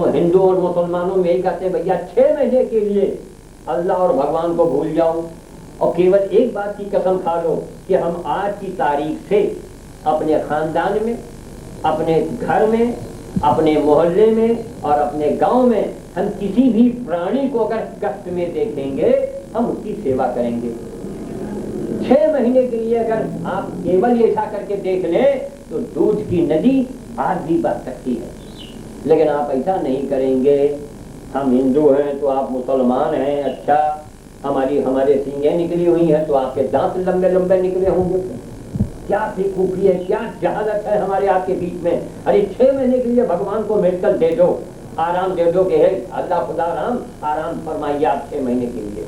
हिंदू और मुसलमानों में यही कहते हैं भैया 6 महीने के लिए अल्लाह और भगवान को भूल जाओ और केवल एक बात की कसम खा लो कि हम आज की तारीख से अपने खानदान में, अपने घर में, अपने मोहल्ले में और अपने गांव में हम किसी भी प्राणी को अगर कष्ट में देखेंगे हम उसकी सेवा करेंगे। 6 महीने के लिए अगर आप केवल ऐसा करके देख लें तो दूध की नदी आज भी बह सकती है, लेकिन आप ऐसा नहीं करेंगे। हम हिंदू हैं तो आप मुसलमान हैं, अच्छा हमारे सींगें निकली हुई हैं तो आपके दांत लंबे लंबे निकले होंगे। क्या बेवकूफी है, क्या जहालत है हमारे आपके बीच में। अरे 6 महीने के लिए भगवान को मेडिकल दे दो, आराम दे दो कि है अल्लाह खुदा राम आराम फरमाइए आप 6 महीने के लिए।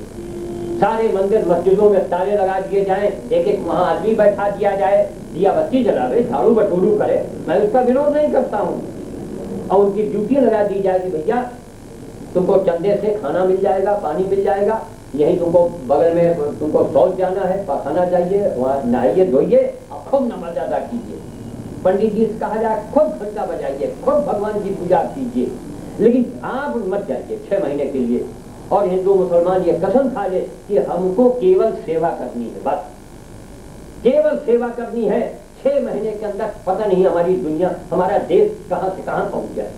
सारे मंदिर मस्जिदों में ताले लगा दिए जाएं, एक एक वहां आदमी बैठा दिया जाए, दिया बत्ती जलावे, झाड़ू बटोरू करे, मैं उसका विरोध नहीं करता हूँ। और उनकी ड्यूटी लगा दी जाए कि भैया तुमको चंदे से खाना मिल जाएगा, पानी मिल जाएगा, यही तुमको बगल में तुमको शौच जाना है, पखाना चाहिए, वहाँ नहाइए धोइए और खूब नमाज अदा कीजिए। पंडित जी से कहा जाए खूब घंटा बजाइए, खूब भगवान की पूजा कीजिए, लेकिन आप मत जाइए 6 महीने के लिए। और हिंदू मुसलमान ये कसम खा ले कि हमको केवल सेवा करनी है, बस केवल सेवा करनी है। 6 महीने के अंदर पता नहीं हमारी दुनिया, हमारा देश कहां से कहां पहुंच जाए,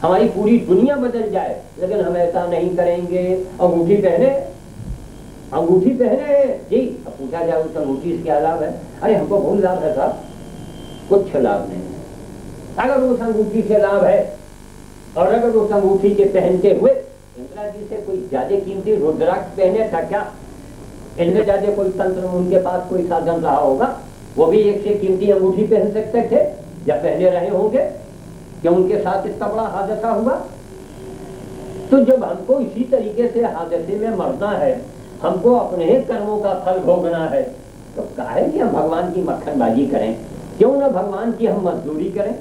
हमारी पूरी दुनिया बदल जाए, लेकिन हम ऐसा नहीं करेंगे। अंगूठी पहने जी, अब पूछा जाए उस अंगूठी से क्या लाभ है? अरे हमको बहुत लाभ है साहब, कुछ लाभ नहीं है। अगर उस अंगूठी से लाभ है और अगर उस अंगूठी के पहनते हुए इंदिरा जी से कोई ज्यादा कीमती रुद्राक्ष पहने था क्या? इनमें ज्यादा कोई तंत्र उनके पास कोई साधन रहा होगा, वो भी एक से कीमती अंगूठी पहन सकते थे या पहने रहे होंगे, क्यों उनके साथ इतना बड़ा हादसा हुआ? तो जब हमको इसी तरीके से हादसे में मरना है, हमको अपने ही कर्मों का फल भोगना है, तो काहे कि हम भगवान की मक्खनबाजी करें? क्यों ना भगवान की हम मजदूरी करें?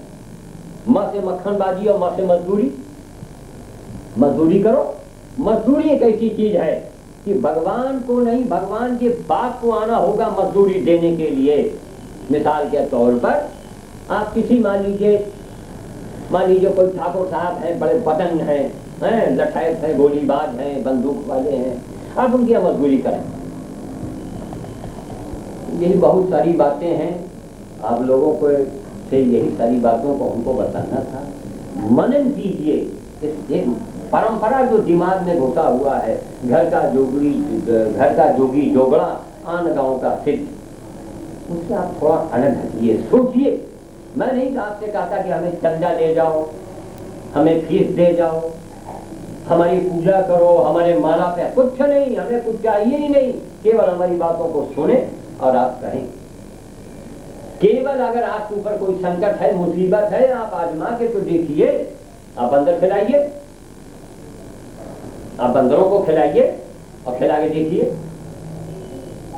माँ से मक्खनबाजी और माँ से मजदूरी करो। मजदूरी एक ऐसी चीज है कि भगवान को नहीं, भगवान के बाप को आना होगा मजदूरी देने के लिए। मिसाल के तौर पर आप किसी मान लीजिए कोई ठाकुर साहब हैं, बड़े बटन हैं, लठायत हैं, गोलीबाज हैं, बंदूक वाले हैं, आप उनकी मजदूरी करें। यही बहुत सारी बातें हैं, आप लोगों को से यही सारी बातों को हमको बताना था। मनन कीजिए इस परंपरा जो दिमाग में घुसा हुआ है, घर का जोगी जोगड़ा आन गांव का सिद्ध, उससे आप थोड़ा अलग हटिए, सोचिए। मैं नहीं आपसे कहता कि हमें चंदा ले जाओ, हमें फीस दे जाओ, हमारी पूजा करो, हमारे माला पे कुछ नहीं, हमें कुछ चाहिए ही नहीं, केवल हमारी बातों को सुने और आप कहें। केवल अगर आपके ऊपर कोई संकट है, मुसीबत है, आप आजमा के तो देखिए। आप बंदर खिलाइए, आप बंदरों को खिलाइए और खिला के देखिए।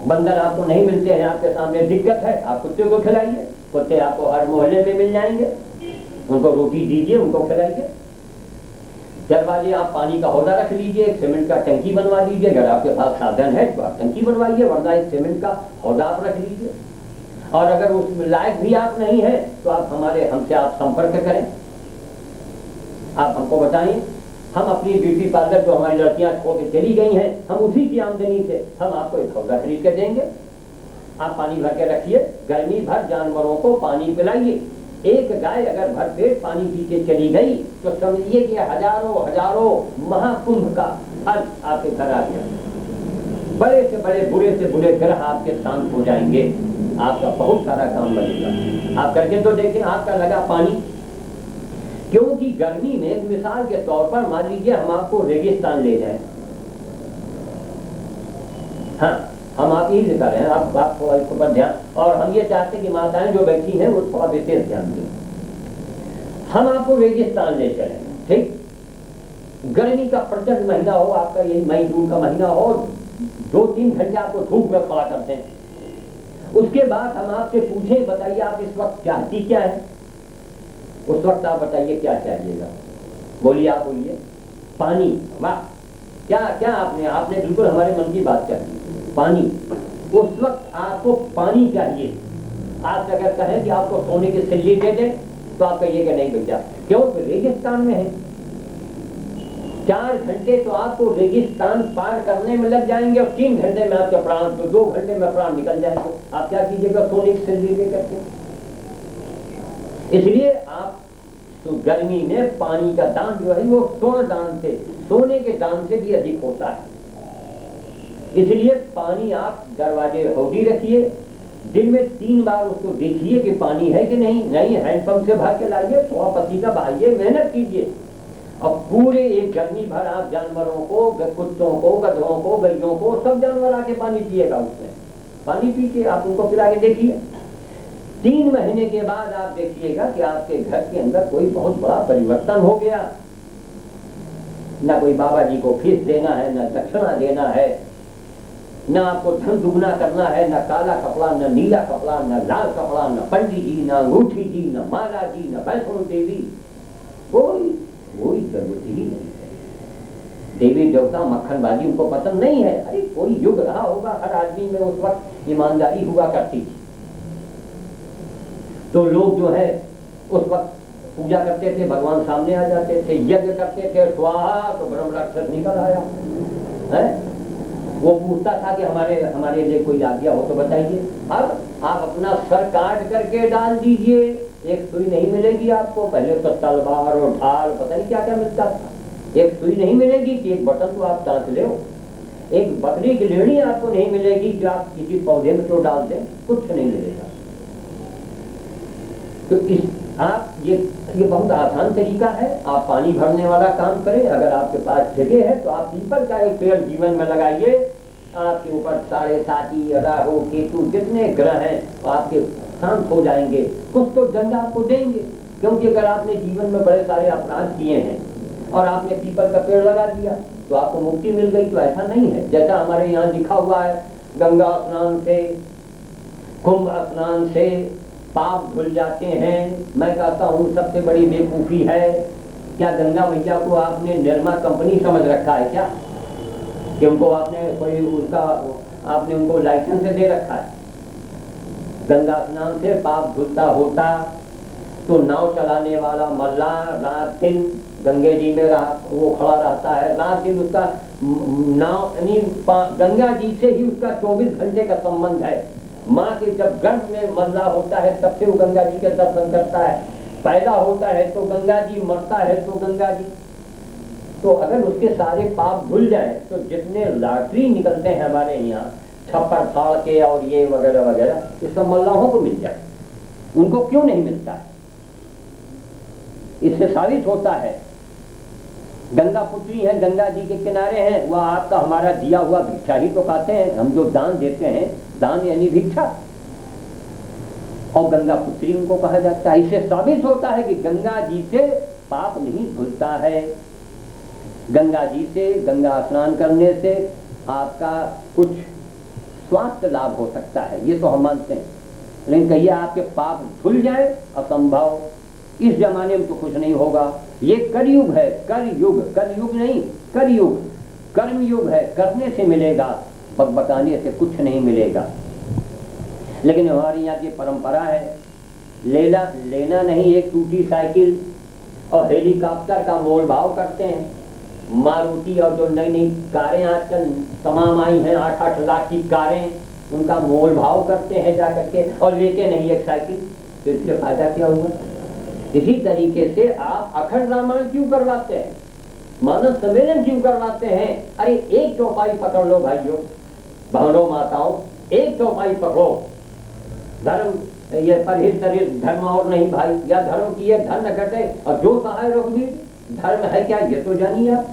बंदर आपको नहीं मिलते हैं, आपके सामने दिक्कत है, आप कुत्ते को खिलाइए, कुत्ते आपको हर मोहल्ले में मिल जाएंगे, उनको रोटी दीजिए, उनको खिलाइए। दरवाजे आप पानी का हौदा रख लीजिए, एक सीमेंट का टंकी बनवा लीजिए, अगर आपके पास साधन है तो आप टंकी बनवाइए, वरना एक सीमेंट का हौदा आप रख लीजिए। और अगर उस लायक भी आप नहीं है तो आप हमसे आप संपर्क करें, आप हमको बताएं, हम अपनी ब्यूटी पार्लर जो हमारी लड़कियां छोड़ के चली गई हैं, हम उसी की आमदनी से हम आपको एक हौदा खरीद कर देंगे। आप पानी भर के रखिए, गर्मी भर जानवरों को पानी पिलाइए। एक गाय अगर भर पेट पानी पी के चली गई तो समझिए कि हजारों महाकुंभ का फल आपके घर आ गया। बड़े से बड़े बुरे से बुरे ग्रह आपके शांत हो जाएंगे, आपका बहुत सारा काम बनेगा। आप करके तो देखें, आपका लगा पानी। क्योंकि गर्मी में मिसाल के तौर पर मान लीजिए हम आपको रेगिस्तान ले जाएं, हाँ हम आप ही दिखा रहे हैं, आप थोड़ा इसके ऊपर ध्यान, और हम ये चाहते हैं कि माताएं जो बैठी हैं वो थोड़ा विशेष ध्यान दें। हम आपको रेगिस्तान ले चलें, ठीक, गर्मी का प्रचंड महीना हो, आपका यही मई जून का महीना हो, 2-3 घंटे आपको धूप में खड़ा करते हैं। उसके बाद हम आपसे पूछें, बताइए आप इस वक्त चाहती क्या है? उस वक्त आप बताइए क्या चाहिएगा, बोलिए, आप बोलिए। पानी, वाह, क्या आपने बिल्कुल हमारे मन की बात कर दी। पानी, उस वक्त आपको पानी चाहिए। आप अगर कहें कि आपको सोने की सिल्ली दे दें तो आप कहिएगा नहीं भैया, क्यों? रेगिस्तान में है, 4 घंटे तो आपको रेगिस्तान पार करने में लग जाएंगे और 3 घंटे में आपके प्राण, तो 2 घंटे में प्राण निकल जाएंगे। आप क्या कीजिएगा? सोने की सिरदर्दी करके। इसलिए आप तो गर्मी में पानी का दान जो है वो स्वर्ण दान से, सोने के दान से भी अधिक होता है। इसलिए पानी आप दरवाजे हौदी रखिए, दिन में 3 बार उसको देखिए कि पानी है कि नहीं। नहीं हैंडपंप से भर के लाइए, थोड़ा पति का बहाइए, मेहनत कीजिए। और पूरे एक गर्मी भर आप जानवरों को, कुत्तों को, गधों को, गैयों को, सब जानवर आके पानी पिएगा। उसमें पानी पी के आप उनको पिला के देखिए। 3 महीने के बाद आप देखिएगा कि आपके घर के अंदर कोई बहुत बड़ा परिवर्तन हो गया। ना कोई बाबा जी को फीस देना है, ना दक्षिणा देना है, न आपको धन दुगना करना है, न काला कपड़ा, न नीला कपड़ा, न लाल कपड़ा, न पंडित जी, न अंगूठी जी, न माला जी, न वैष्णो देवी, कोई जरूरत ही नहीं है। देवी देवता मक्खनबाजी उनको पसंद नहीं है। अरे कोई युग रहा होगा, हर आदमी में उस वक्त ईमानदारी हुआ करती थी, तो लोग जो है उस वक्त पूजा करते थे, भगवान सामने आ जाते थे, यज्ञ करते थे, स्वाहा तो ब्रह्म राक्षस निकल आया है। वो पूछता था कि हमारे लिए कोई आज्ञा हो तो बताइए। अब आप अपना सर काट करके डाल दीजिए, एक सुई नहीं मिलेगी आपको। पहले तो तलवार और ढाल पता नहीं क्या क्या मिलता था, एक सुई नहीं मिलेगी कि एक बटन तो आप टाँच ले, एक बकरी की लेड़ी आपको नहीं मिलेगी जो आप किसी पौधे में तो डाल दें, कुछ नहीं मिलेगा। तो आप ये बहुत आसान तरीका है। आप पानी भरने वाला काम करें। अगर आपके पास जगह है तो आप पीपल का एक पेड़ जीवन में लगाइए। आपके ऊपर 7.5 राहु केतु जितने ग्रह हैं तो आपके शांत हो जाएंगे। कुछ तो दंड आपको देंगे, क्योंकि अगर आपने जीवन में बड़े सारे अपराध किए हैं और आपने पीपल का पेड़ लगा दिया तो आपको मुक्ति मिल गई, तो ऐसा नहीं है। जैसा हमारे यहाँ लिखा हुआ है, गंगा स्नान से, कुंभ स्नान से पाप धुल जाते हैं। मैं कहता हूँ सबसे बड़ी बेवकूफी है। क्या गंगा मैया को आपने निर्मा कंपनी समझ रखा है क्या, कि उनको आपने कोई उसका आपने उनको लाइसेंस दे रखा है? गंगा स्नान से पाप धुलता होता तो नाव चलाने वाला मल्ला रात दिन गंगे जी में वो खड़ा रहता है, रात दिन उसका नाव यानी गंगा जी से ही उसका 24 घंटे का संबंध है। माँ के जब गर्भ में मल्ला होता है तब से वो गंगा जी के दर्शन करता है, पैदा होता है तो गंगा जी, मरता है तो गंगा जी। तो अगर उसके सारे पाप धुल जाए तो जितने लॉटरी निकलते हैं हमारे यहाँ छप्पर फाड़ के और ये वगैरह वगैरह, ये सब मल्लाहों को मिल जाए, उनको क्यों नहीं मिलता है? इससे साबित होता है गंगा पुत्री है, गंगा जी के किनारे हैं, वह आपका हमारा दिया हुआ भिक्षा ही तो खाते हैं। हम जो दान देते हैं, दान यानी भिक्षा, और गंगा पुत्री उनको कहा जाता है। इससे साबित होता है कि गंगा जी से पाप नहीं धुलता है। गंगा जी से, गंगा स्नान करने से आपका कुछ स्वास्थ्य लाभ हो सकता है, ये तो हम मानते हैं, लेकिन कहिए आपके पाप धुल जाए, असंभव। इस जमाने में तो कुछ नहीं होगा। ये कलयुग है, कलयुग, कलयुग नहीं कलयुग, कर्म युग है। करने से मिलेगा, बकबकाने से कुछ नहीं मिलेगा। लेकिन हमारे यहाँ की परंपरा है, लेना नहीं एक टूटी साइकिल और हेलीकॉप्टर का मोल भाव करते हैं। मारुति और जो नई नई कारें आजकल तमाम आई हैं, 8-8 लाख की कारें, उनका मोल भाव करते हैं जा करके, और लेते नहीं एक साइकिल। तो इससे फायदा क्या हुआ? इसी तरीके से आप अखंड रामायण क्यों करवाते हैं, मानव सम्मेलन क्यों करवाते हैं? अरे एक चौपाई पकड़ लो भाइयों, बहनों, माताओं, एक चौपाई पकड़ो। धर्म ये परहित धर्म और नहीं भाई, या धर्म की ये धन न घटे और जो सहाय रघुवीर, धर्म है क्या ये तो जानिए आप।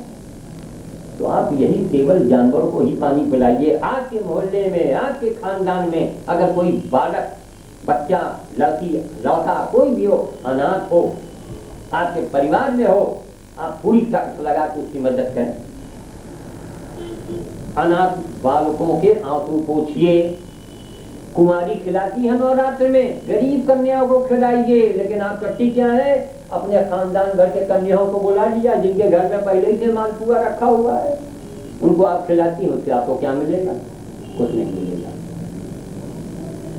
तो आप यही केवल जानवरों को ही पानी पिलाइए। आपके मोहल्ले में, आपके खानदान में अगर कोई बालक, बच्चा, लड़की, लौटा कोई भी हो, अनाथ हो, आपके परिवार में हो, आप पूरी ताकत लगा के उसकी मदद करें। अनाथ बालकों के आंसू पोंछिए। कुमारी खिलाती है नवरात्र में, गरीब कन्याओं को खिलाइए। लेकिन आप करती क्या है, अपने खानदान भर के कन्याओं को बुला लिया जिनके घर में पहले ही से मालपुआ रखा हुआ है, उनको आप खिलाती हो, उससे आपको क्या मिलेगा? कुछ नहीं मिलेगा।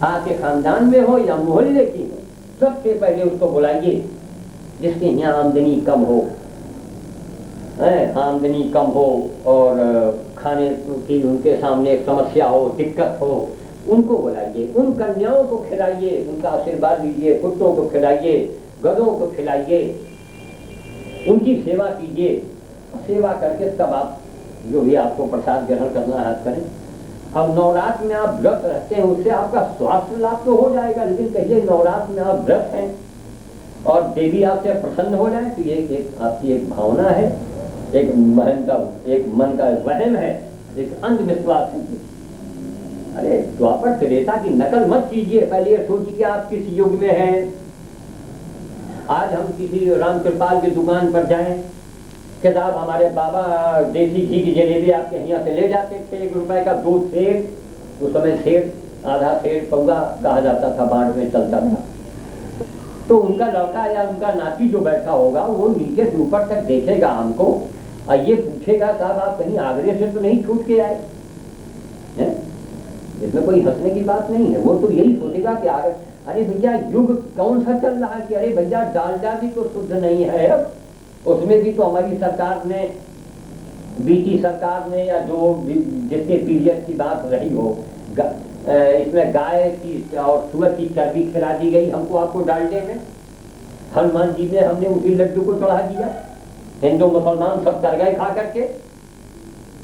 आपके खानदान में हो या मोहल्ले की हो, सबसे पहले उसको बुलाइए जिसके यहाँ आमदनी कम हो, आमदनी कम हो और खाने की उनके सामने एक समस्या हो, दिक्कत हो, उनको बुलाइए, उन कन्याओं को खिलाइए, उनका आशीर्वाद लीजिए, कुत्तों को खिलाइए, गधों को खिलाइए, उनकी सेवा कीजिए। सेवा करके तब आप जो भी आपको प्रसाद ग्रहण करना है करें। अब नवरात्र में आप व्रत रहते हैं, उससे आपका स्वास्थ्य लाभ तो हो जाएगा, लेकिन कहिए नवरात्र में आप व्रत हैं और देवी आपसे प्रसन्न हो जाए, तो ये एक आपकी एक भावना है, एक मन का वहम है, एक अंधविश्वास है। अरे द्वापर त्रेता की नकल मत कीजिए, पहले ये सोचिए आप किस युग में हैं। आज हम किसी राम कृपाल की दुकान पर जाएं कि साहब हमारे बाबा देसी घी की जलेबी आपके यहाँ से ले जाते थे, 1 रुपए का 2 सेर, उस समय सेर, आधा सेर पौवा कहा जाता था, बांट में चलता था। तो उनका लड़का या उनका नाती जो बैठा होगा वो नीचे से ऊपर तक देखेगा हमको और ये पूछेगा साहब आप कहीं आगरे से तो नहीं छूट के आए हैं? इसमें कोई हंसने की बात नहीं है। वो तो यही सोचेगा कि अरे भैया युग कौन सा चल रहा है कि अरे भैया डालडा भी तो शुद्ध नहीं है, अब उसमें भी तो हमारी सरकार ने, बीटी सरकार ने, या जो जिसके पीरियड की बात रही हो, इसमें गाय की और सूअर की चर्बी खिला दी गई हमको, आपको डालडे में। हनुमान जी ने हमने उसी लड्डू को चढ़ा दिया, हिंदू मुसलमान सब कर गए खा करके।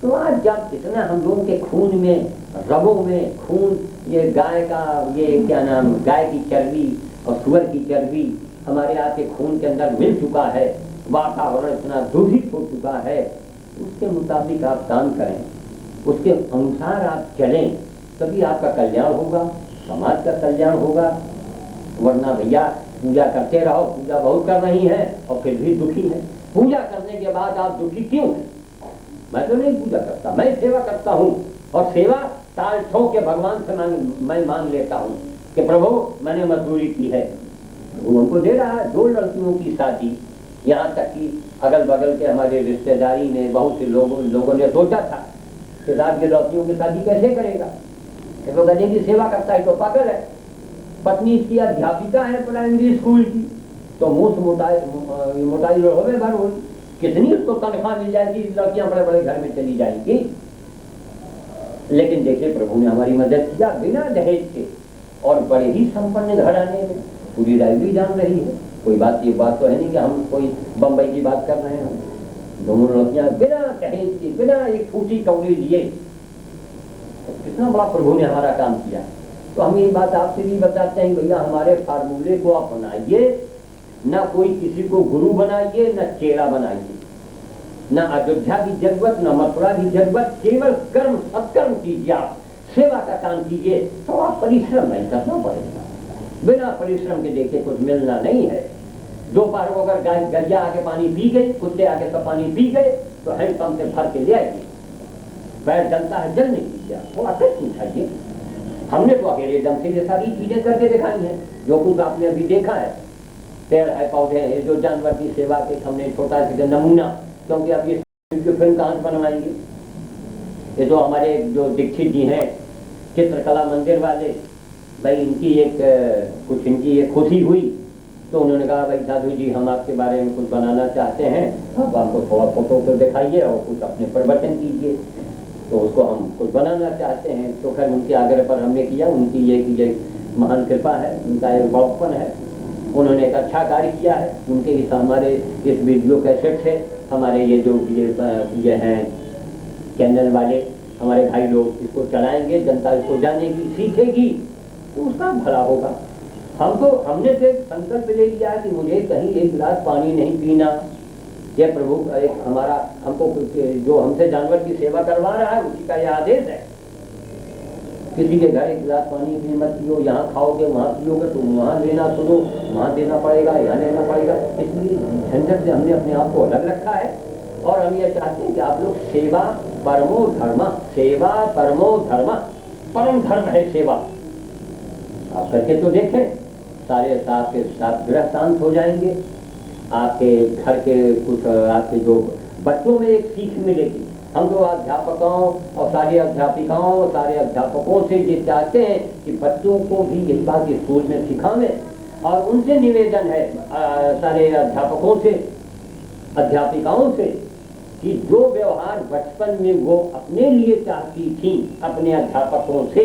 तो आज जब इतना हम लोगों के खून में, रगों में खून, ये गाय का, ये क्या नाम, गाय की चर्बी और सूअर की चर्बी हमारे आपके खून के अंदर मिल चुका है, वातावरण इतना दूषित हो चुका है, उसके मुताबिक आप काम करें, उसके अनुसार आप चलें, तभी आपका कल्याण होगा, समाज का कल्याण होगा। वरना भैया पूजा करते रहो, पूजा बहुत कर रही है और फिर भी दुखी है। पूजा करने के बाद आप दुखी क्यों हैं? मैं तो नहीं पूजा करता, मैं सेवा करता हूँ, और सेवा ताल ठोक के भगवान से मैं मांग लेता हूँ कि प्रभु मैंने मजदूरी की है, वो हमको दे रहा है। 2 लड़कियों की शादी, यहाँ तक कि अगल बगल के हमारे रिश्तेदारी में बहुत से लोगों ने सोचा था कि साहब ये लड़कियों की शादी कैसे करेगा, तो गधे की सेवा करता है तो पागल है। पत्नी इसकी अध्यापिका है प्राइमरी स्कूल की, तो मुंह मोटाई होवे भर हो, कितनी उसको तनख्वाह मिल जाएगी, लड़कियां बड़े बड़े घर में चली जाएंगी। लेकिन देखिए प्रभु ने हमारी मदद किया बिना दहेज के, और बड़े ही संपन्न घराने में। पूरी रायबरी जान रही है, कोई बात, ये बात तो है नहीं कि हम कोई बम्बई की बात कर रहे हैं। दोनों लड़कियां बिना दहेज के, बिना एक फूटी कौड़ी लिए, कितना बड़ा प्रभु ने हमारा काम किया। तो हम ये बात आपसे भी बताते हैं, भैया हमारे फार्मूले को अपनाइए, ना कोई किसी को गुरु बनाइए, ना चेला बनाइए, ना अयोध्या की जरूरत, ना मथुरा की जरूरत, केवल कर्म सत्कर्म कीजिए, आप सेवा का काम कीजिए, तो आप परिश्रम नहीं करना पड़ेगा। बिना परिश्रम के देखिए कुछ मिलना नहीं है। दोपहर को अगर गाय गैया आके पानी पी गई, कुत्ते आके सब पानी पी गए, तो हैंडपंप से भर के ले आएगी। पैर जलता है, जल नहीं कीजिए, थोड़ा टेस्ट उठाइए। हमने तो अकेले एकदम से ये सारी चीजें करके दिखाई हैं, जो कुछ आपने अभी देखा है। पेड़ है, पौधे हैं, जो जानवर की सेवा के हमने छोटा सा नमूना, क्योंकि अब ये फिल्म कहाँ से बनवाएंगे। ये जो हमारे जो दीक्षित जी हैं चित्रकला मंदिर वाले, भाई इनकी एक कुछ इनकी एक खुशी हुई, तो उन्होंने कहा भाई साधु जी हम आपके बारे में कुछ बनाना चाहते हैं, अब हमको थोड़ा फोटो तो दिखाइए और कुछ अपने प्रवचन कीजिए। तो उसको हम कुछ बनाना चाहते हैं। तो खैर उनके आग्रह पर हमने किया, उनकी ये महान कृपा है, उनका एक बड़प्पन है, उन्होंने एक अच्छा कार्य किया है। उनके इस हमारे इस वीडियो कैसेट से हमारे ये जो ये हैं चैनल वाले हमारे भाई लोग इसको चलाएंगे, जनता इसको जानेगी, सीखेगी, तो उसका भला होगा। हमने तो एक संकल्प ले लिया है कि मुझे कहीं 1 गिलास पानी नहीं पीना। ये प्रभु एक हमारा, हमको जो हमसे जानवर की सेवा करवा रहा है उसी का यह आदेश है। किसी के घर 1 गिलास पानी भी मत पियो, यहाँ खाओगे वहाँ पियोगे तो वहाँ लेना सुनो, वहाँ देना पड़ेगा, यहाँ लेना पड़ेगा। इसलिए झंझट से हमने अपने आप को अलग रखा है। और हम ये चाहते हैं कि आप लोग सेवा परमो धर्म, सेवा परमो धर्म, परम धर्म है सेवा। आप करके तो देखें, सारे साथ के साथ गृह शांत हो जाएंगे। आपके घर के कुछ आपके जो बच्चों में एक सीख मिलेगी। हम तो अध्यापकों और सारे अध्यापिकाओं, सारे अध्यापकों से ये चाहते हैं कि बच्चों को भी यही बात स्कूल में सिखावें। और उनसे निवेदन है सारे अध्यापकों से, अध्यापिकाओं से, कि जो व्यवहार बचपन में वो अपने लिए चाहती थी अपने अध्यापकों से,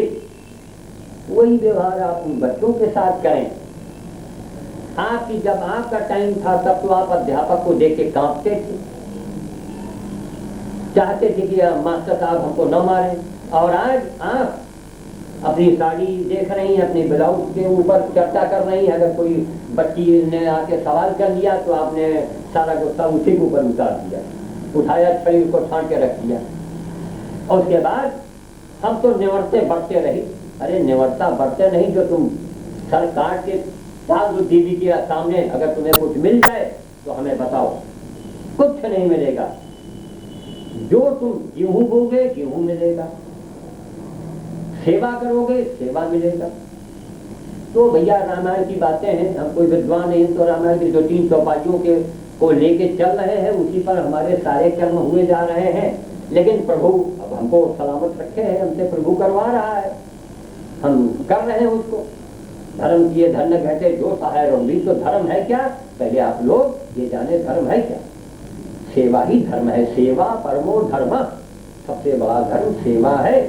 वही व्यवहार आप उन बच्चों के साथ करें। आपकी जब आपका टाइम था तब तो आप अध्यापक को देख के कांपते थे, चाहते थे कि मास्टर साहब हमको न मारें, और आज आप अपनी साड़ी देख रही हैं, अपनी ब्लाउज के ऊपर चर्चा कर रही हैं। अगर कोई बच्ची ने आके सवाल कर लिया तो आपने सारा गुस्सा उसी के ऊपर उतार दिया, उठाया, छड़ी को छांट के रख दिया। और उसके बाद हम तो निवर्ते बढ़ते रहे। अरे निवर्ता बढ़ते नहीं, जो तुम सर काट के डाल दो दीदी के सामने, अगर तुम्हें कुछ मिल जाए तो हमें बताओ। कुछ नहीं मिलेगा, जो तुम गेहूं बोगे गेहूं मिलेगा, सेवा करोगे सेवा मिलेगा। तो भैया रामायण की बातें हैं, हम कोई विद्वान नहीं, तो रामायण की 2-3 चौपाइयों के को लेके चल रहे हैं, उसी पर हमारे सारे कर्म हुए जा रहे हैं। लेकिन प्रभु अब हमको सलामत रखे हैं, हमसे प्रभु करवा रहा है, हम कर रहे हैं उसको। धर्म किए धन घटे जो सहाय रोगी, तो धर्म है क्या? पहले आप लोग ये जाने धर्म है क्या। सेवा ही धर्म है, सेवा परमो धर्म, सबसे बड़ा धर्म सेवा है।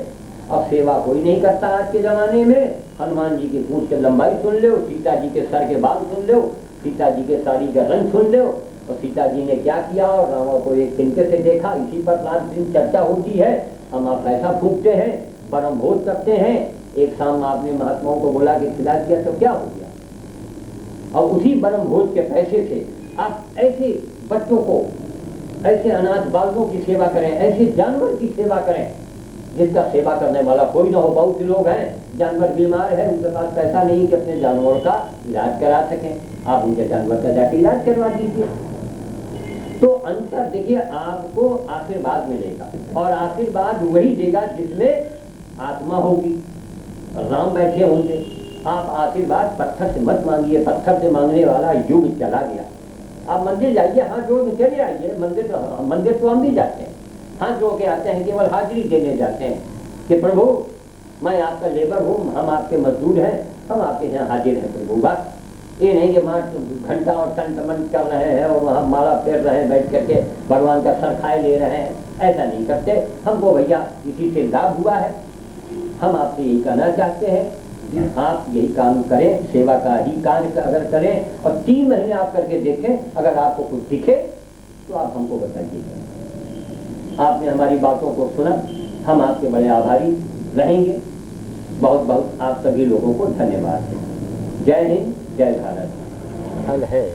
अब सेवा कोई नहीं करता आज के जमाने में। हनुमान जी की पूंछ की लंबाई सुन लो, सीता जी के सर के बाल सुन लो, सीता जी के साड़ी का रंग सुन लो, और सीता जी ने क्या किया और रावण को एक तिनके से देखा, इसी पर रात दिन चर्चा होती है। हम आप पैसा फूकते हैं, परम भोज करते हैं। एक शाम आपने महात्माओं को बोला कि खिला दिया तो क्या हो गया, और उसी परम भोज के पैसे से आप ऐसे बच्चों को, ऐसे अनाथ बालकों की सेवा करें, ऐसे जानवर की सेवा करें जिसका सेवा करने वाला कोई ना हो। बहुत से लोग हैं जानवर बीमार है, उनके पास पैसा नहीं कि अपने जानवरों का इलाज करा सकें, आप उनके जानवर का जाके इलाज करवा दीजिए। तो अंतर देखिए, आपको आशीर्वाद मिलेगा, और आशीर्वाद वही देगा जिसमें आत्मा होगी, राम बैठे होंगे। आप आशीर्वाद पत्थर से मत मांगिए, पत्थर से मांगने वाला युग चला गया। आप मंदिर जाइए, हाथ जोड़ के चले आइए, मंदिर तो हम भी जाते हैं, हाथ जोड़ के आते हैं, केवल हाजिरी देने जाते हैं कि प्रभु मैं आपका लेबर हूँ, हम आपके मजदूर हैं, हम आपके यहाँ हाजिर हैं प्रभु। बस ये नहीं कि वहाँ घंटा और टंटमन कर रहे हैं और वहाँ माला फेर रहे हैं, बैठ करके भगवान का सर खाए ले रहे हैं, ऐसा नहीं करते। हमको भैया इसी से लाभ हुआ है, हम आपसे यही कहना चाहते हैं कि आप यही काम करें, सेवा का ही कार्य अगर करें, और 3 महीने आप करके देखें, अगर आपको कुछ दिखे तो आप हमको बताइए। आपने हमारी बातों को सुना, हम आपके बड़े आभारी रहेंगे। बहुत बहुत आप सभी लोगों को धन्यवाद दें। जय हिंद, जय भारत। फल है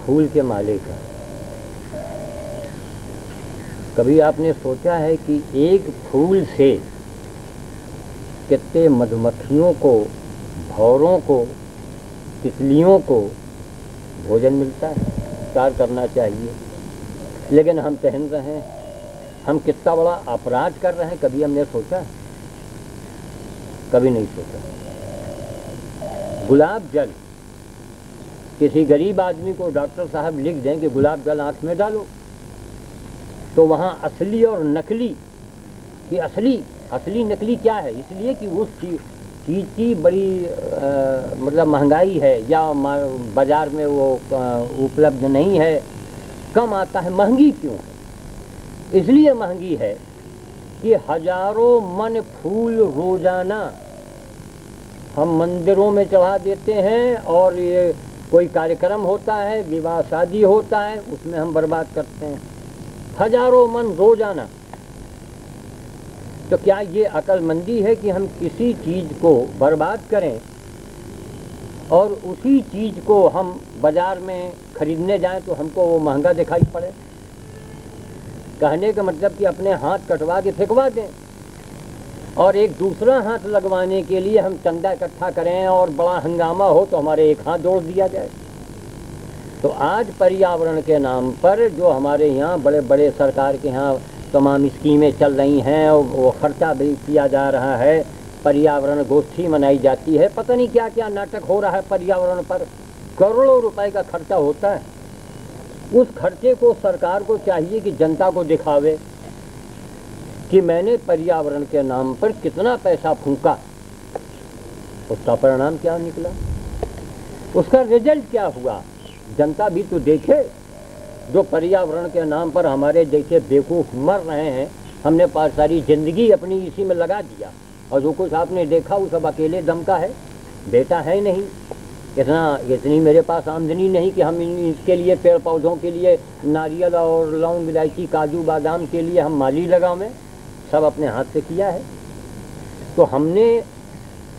फूल के माले का। कभी आपने सोचा है कि एक फूल से कितने मधुमक्खियों को, भौरों को, तितलियों को भोजन मिलता है? विचार करना चाहिए। लेकिन हम पहन रहे हैं, हम कितना बड़ा अपराध कर रहे हैं, कभी हमने सोचा? कभी नहीं सोचा। गुलाब जल, किसी गरीब आदमी को डॉक्टर साहब लिख दें कि गुलाब जल आंख में डालो, तो वहाँ असली और नकली कि असली नकली क्या है? इसलिए कि उस चीज़ की बड़ी मतलब महंगाई है, या बाजार में वो उपलब्ध नहीं है, कम आता है। महंगी क्यों है? इसलिए महंगी है कि हजारों मन फूल रोजाना हम मंदिरों में चढ़ा देते हैं, और ये कोई कार्यक्रम होता है, विवाह शादी होता है, उसमें हम बर्बाद करते हैं हजारों मन रोजाना। तो क्या ये अक्लमंदी है कि हम किसी चीज़ को बर्बाद करें और उसी चीज़ को हम बाजार में खरीदने जाएं तो हमको वो महंगा दिखाई पड़े? कहने का मतलब कि अपने हाथ कटवा के फेंकवा दें, और एक दूसरा हाथ लगवाने के लिए हम चंदा इकट्ठा करें और बड़ा हंगामा हो तो हमारे एक हाथ जोड़ दिया जाए। तो आज पर्यावरण के नाम पर जो हमारे यहाँ बड़े बड़े सरकार के यहाँ तमाम स्कीमें चल रही हैं, और वो खर्चा भी किया जा रहा है, पर्यावरण गोष्ठी मनाई जाती है, पता नहीं क्या क्या नाटक हो रहा है पर्यावरण पर, करोड़ों रुपए का खर्चा होता है। उस खर्चे को सरकार को चाहिए कि जनता को दिखावे कि मैंने पर्यावरण के नाम पर कितना पैसा फूंका, उसका परिणाम क्या निकला, उसका रिजल्ट क्या हुआ, जनता भी तो देखे। जो पर्यावरण के नाम पर हमारे जैसे बेवकूफ़ मर रहे हैं, हमने सारी जिंदगी अपनी इसी में लगा दिया, और जो कुछ आपने देखा वो सब अकेले दम का है। बेटा है नहीं, इतनी मेरे पास आमदनी नहीं कि हम इसके लिए पेड़ पौधों के लिए नारियल और लौंग इलायची काजू बादाम के लिए हम माली लगावें, सब अपने हाथ से किया है। तो हमने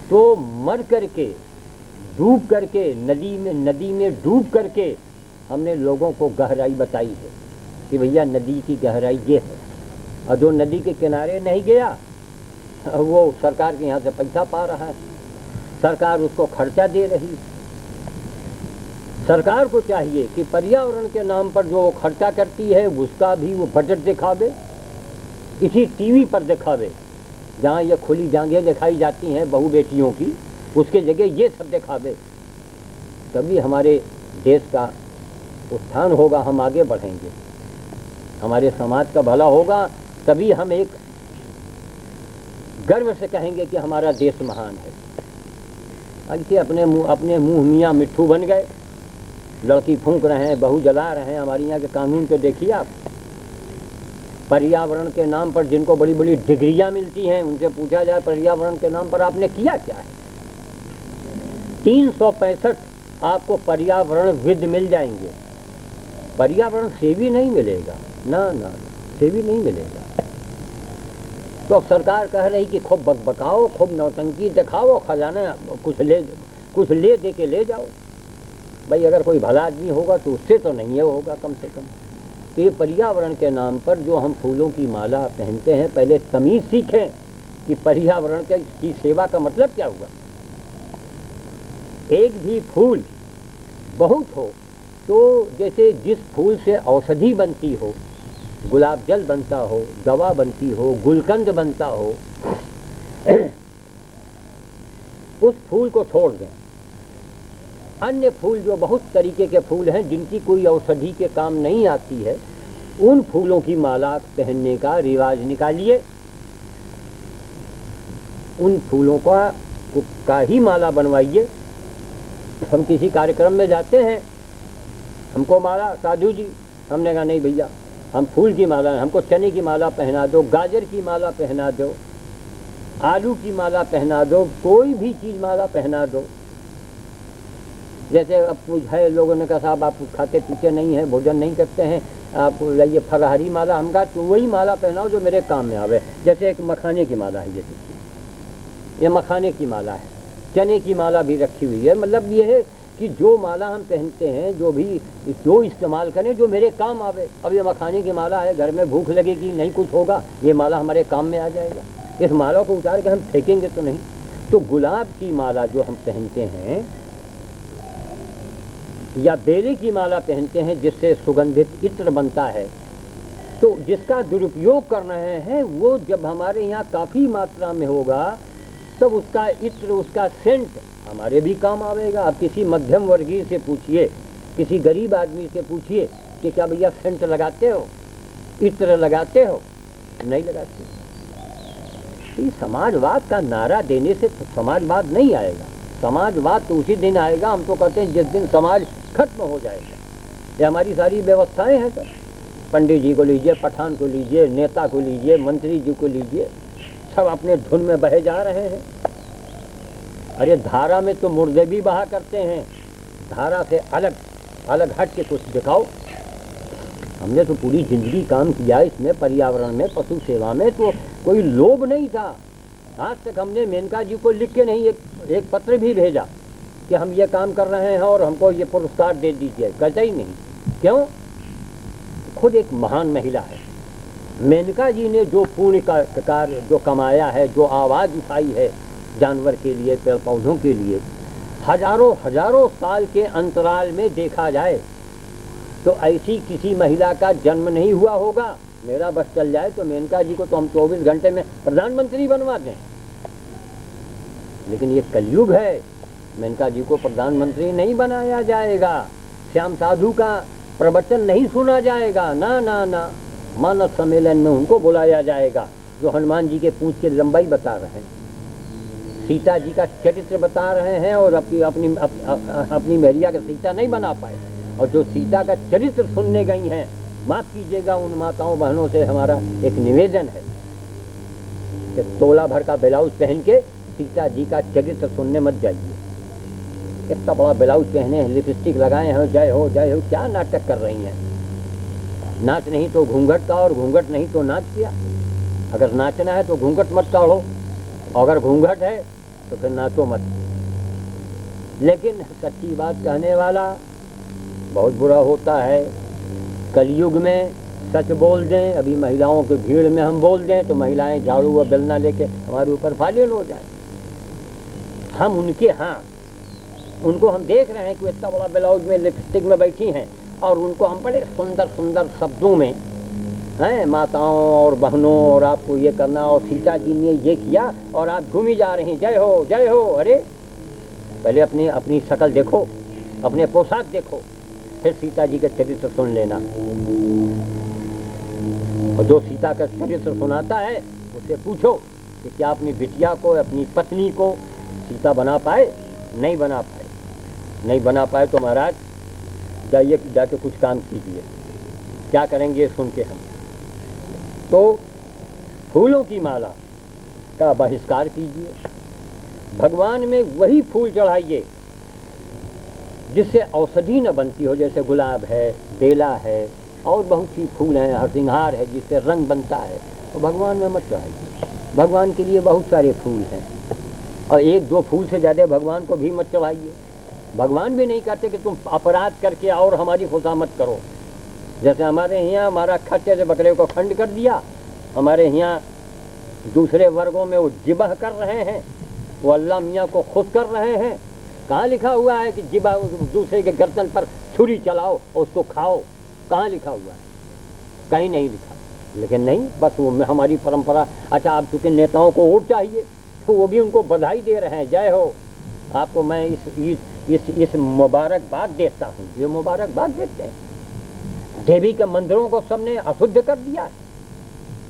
तो मर करके डूब करके नदी में डूब करके हमने लोगों को गहराई बताई है कि भैया नदी की गहराई ये है। और जो नदी के किनारे नहीं गया वो सरकार के यहाँ से पैसा पा रहा है, सरकार उसको खर्चा दे रही। सरकार को चाहिए कि पर्यावरण के नाम पर जो खर्चा करती है उसका भी वो बजट दिखावे, इसी टीवी पर दिखावे, जहाँ ये खुली जांघें दिखाई जाती हैं बहू बेटियों की, उसके जगह ये सब दिखावे। तभी हमारे देश का उत्थान होगा, हम आगे बढ़ेंगे, हमारे समाज का भला होगा, तभी हम एक गर्व से कहेंगे कि हमारा देश महान है। ऐसे अपने मुंह मियाँ मिट्ठू बन गए, लड़की फूंक रहे हैं, बहू जला रहे हैं। हमारे यहाँ के कानून तो देखिए आप, पर्यावरण के नाम पर जिनको बड़ी बड़ी डिग्रियां मिलती हैं, उनसे पूछा जाए पर्यावरण के नाम पर आपने किया क्या है। 365 आपको पर्यावरण विद मिल जाएंगे, पर्यावरण सेवी नहीं मिलेगा, ना सेवी नहीं मिलेगा। तो अब सरकार कह रही कि खूब बकबकाओ, खूब नौटंकी दिखाओ, खजाना कुछ ले दे के ले जाओ। भाई अगर कोई भला आदमी होगा तो उससे तो नहीं है होगा कम से कम। तो ये पर्यावरण के नाम पर जो हम फूलों की माला पहनते हैं, पहले तमीज़ सीखें कि पर्यावरण की सेवा का मतलब क्या हुआ। एक भी फूल बहुत हो तो जैसे जिस फूल से औषधि बनती हो, गुलाब जल बनता हो, दवा बनती हो, गुलकंद बनता हो, उस फूल को छोड़ दें। अन्य फूल जो बहुत तरीके के फूल हैं जिनकी कोई औषधि के काम नहीं आती है, उन फूलों की माला पहनने का रिवाज निकालिए, उन फूलों का ही माला बनवाइए। हम किसी कार्यक्रम में जाते हैं, हमको माला साधु जी, हमने कहा नहीं भैया हम फूल की माला, हमको चने की माला पहना दो, गाजर की माला पहना दो, आलू की माला पहना दो, कोई भी चीज़ माला पहना दो। जैसे अब कुछ है, लोगों ने कहा साहब आप खाते पीते नहीं हैं, भोजन नहीं करते हैं, आप लाइए फलाहारी माला। हम कहा तो वही माला पहनाओ जो मेरे काम में आवे। जैसे एक मखाने की माला है, जैसे ये मखाने की माला है, चने की माला भी रखी हुई है। मतलब ये है कि जो माला हम पहनते हैं, जो इस्तेमाल करें जो मेरे काम आवे। अब ये मखाने की माला है, घर में भूख लगेगी, नहीं कुछ होगा, ये माला हमारे काम में आ जाएगा। इस माला को उतार के हम फेंकेंगे तो नहीं। तो गुलाब की माला जो हम पहनते हैं या बेले की माला पहनते हैं जिससे सुगंधित इत्र बनता है, तो जिसका दुरुपयोग कर रहे हैं वो जब हमारे यहाँ काफ़ी मात्रा में होगा तब उसका इत्र, उसका सेंट हमारे भी काम आवेगा। आप किसी मध्यम वर्गीय से पूछिए, किसी गरीब आदमी से पूछिए कि क्या भैया सेंट लगाते हो, इत्र लगाते हो? नहीं लगाते। ये समाजवाद का नारा देने से समाजवाद नहीं आएगा। समाजवाद तो उसी दिन आएगा, हम तो कहते हैं जिस दिन समाज खत्म हो जाएगा। ये हमारी सारी व्यवस्थाएं हैं सर, पंडित जी को लीजिए, पठान को लीजिए, नेता को लीजिए, मंत्री जी को लीजिए, सब अपने धुन में बहे जा रहे हैं। अरे धारा में तो मुर्दे भी बहा करते हैं, धारा से अलग हट के कुछ दिखाओ। हमने तो पूरी जिंदगी काम किया इसमें, पर्यावरण में, पशु सेवा में, तो कोई लोभ नहीं था। आज तक हमने मेनका जी को लिख के नहीं एक पत्र भी भेजा कि हम ये काम कर रहे हैं और हमको ये पुरस्कार दे दीजिए, कहता ही नहीं। क्यों? खुद एक महान महिला है। मेनका जी ने जो पुण्य का कार्य जो कमाया है, जो आवाज़ उठाई है जानवर के लिए, पेड़ पौधों के लिए, हजारों साल के अंतराल में देखा जाए तो ऐसी किसी महिला का जन्म नहीं हुआ होगा। मेरा बस चल जाए तो मेनका जी को तो हम 24 घंटे में प्रधानमंत्री बनवा दें। लेकिन ये कलयुग है, मेनका जी को प्रधानमंत्री नहीं बनाया जाएगा, श्याम साधु का प्रवचन नहीं सुना जाएगा, ना। मानव सम्मेलन में उनको बुलाया जाएगा जो हनुमान जी के पूंछ की लंबाई बता रहे हैं, सीता जी का चरित्र बता रहे हैं और अपनी मैरिया का सीता नहीं बना पाए। और जो सीता का चरित्र सुनने गई हैं, माफ कीजिएगा उन माताओं बहनों से हमारा एक निवेदन है कि तोला भर का ब्लाउज पहन के सीता जी का चरित्र सुनने मत जाइए। इतना बड़ा ब्लाउज पहने हैं, लिपस्टिक लगाए हैं, जय हो क्या नाटक कर रही हैं। नाच नहीं तो घूंघट का, और घूंघट नहीं तो नाच किया। अगर नाचना है तो घूंघट मत काढ़ो, अगर घूंघट है तो फिर नाचो मत। लेकिन सच्ची बात कहने वाला बहुत बुरा होता है। कलयुग में सच बोल दें, अभी महिलाओं की भीड़ में हम बोल दें तो महिलाएं झाड़ू व बेलना लेके हमारे ऊपर फालिल हो जाए। हम उनके उनको हम देख रहे हैं कि इतना बड़ा ब्लाउज में लिपस्टिक में बैठी हैं, और उनको हम बड़े सुंदर सुंदर शब्दों में हैं, माताओं और बहनों, और आपको ये करना, और सीता जी ने ये किया और आप घूमी जा रहे हैं, जय हो। अरे पहले अपनी शक्ल देखो, अपने पोशाक देखो, फिर सीता जी का चरित्र सुन लेना। और जो सीता का चरित्र सुनाता है उससे पूछो कि क्या अपनी बिटिया को, अपनी पत्नी को सीता बना पाए? नहीं बना पाए तो महाराज जाके कुछ काम कीजिए। क्या करेंगे सुन के हम तो फूलों की माला का बहिष्कार कीजिए। भगवान में वही फूल चढ़ाइए जिससे औषधि न बनती हो, जैसे गुलाब है, बेला है, और बहुत सी फूल हैं, हरसिंहार है जिससे रंग बनता है, तो भगवान में मत चढ़ाइए। भगवान के लिए बहुत सारे फूल हैं, और एक दो फूल से ज़्यादा भगवान को भी मत चढ़ाइए। भगवान भी नहीं कहते कि तुम अपराध करके और हमारी खुशामद करो। जैसे हमारे यहाँ हमारा खच्चे से बकरे को खंड कर दिया, हमारे यहाँ दूसरे वर्गों में वो जिबह कर रहे हैं, वो अल्लाह मियाँ को खुश कर रहे हैं। कहाँ लिखा हुआ है कि जिबा दूसरे के गर्दन पर छुरी चलाओ और उसको खाओ? कहाँ लिखा हुआ है? कहीं नहीं लिखा। लेकिन नहीं, बस वो हमारी परंपरा। अच्छा, आप चूँकि नेताओं को वोट चाहिए तो वो भी उनको बधाई दे रहे हैं, जय हो, आपको मैं इस मुबारकबाद देता हूँ। ये मुबारकबाद देते हैं। देवी के मंदिरों को सबने अशुद्ध कर दिया है।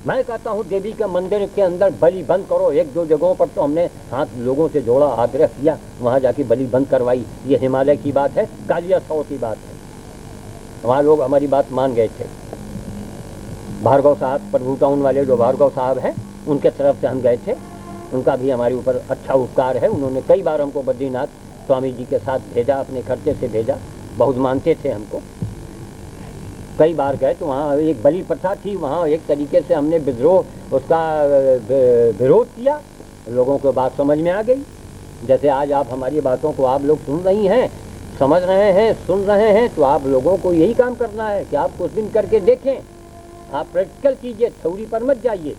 मैं कहता हूँ देवी के मंदिर के अंदर बलि बंद करो। एक दो जगहों पर तो हमने हाथ लोगों से जोड़ा, आग्रह किया, वहाँ जाके बलि बंद करवाई। ये हिमालय की बात है, कालिया सौ की बात है। वहाँ लोग हमारी बात मान गए थे। भार्गव साहब, प्रभु टाउन वाले जो भार्गव साहब हैं, उनके तरफ से हम गए थे। उनका भी हमारे ऊपर अच्छा उपकार है। उन्होंने कई बार हमको बद्रीनाथ स्वामी जी के साथ भेजा, अपने खर्चे से भेजा। बहुत मानते थे हमको। कई बार गए तो वहाँ एक बलि प्रथा थी, वहाँ एक तरीके से हमने उसका विरोध किया। लोगों को बात समझ में आ गई। जैसे आज आप हमारी बातों को आप लोग सुन रही हैं, समझ रहे हैं, सुन रहे हैं, तो आप लोगों को यही काम करना है कि आप कुछ दिन करके देखें। आप प्रैक्टिकल कीजिए, थ्योरी पर मत जाइए।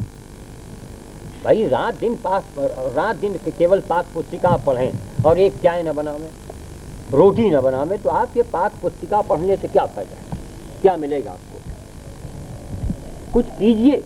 भाई रात दिन केवल पाक पुस्तिका पढ़ें और एक चाय न बनावें, रोटी न बनावें, तो आपके पाक पुस्तिका पढ़ने से क्या फायदा है? क्या मिलेगा आपको? कुछ कीजिए,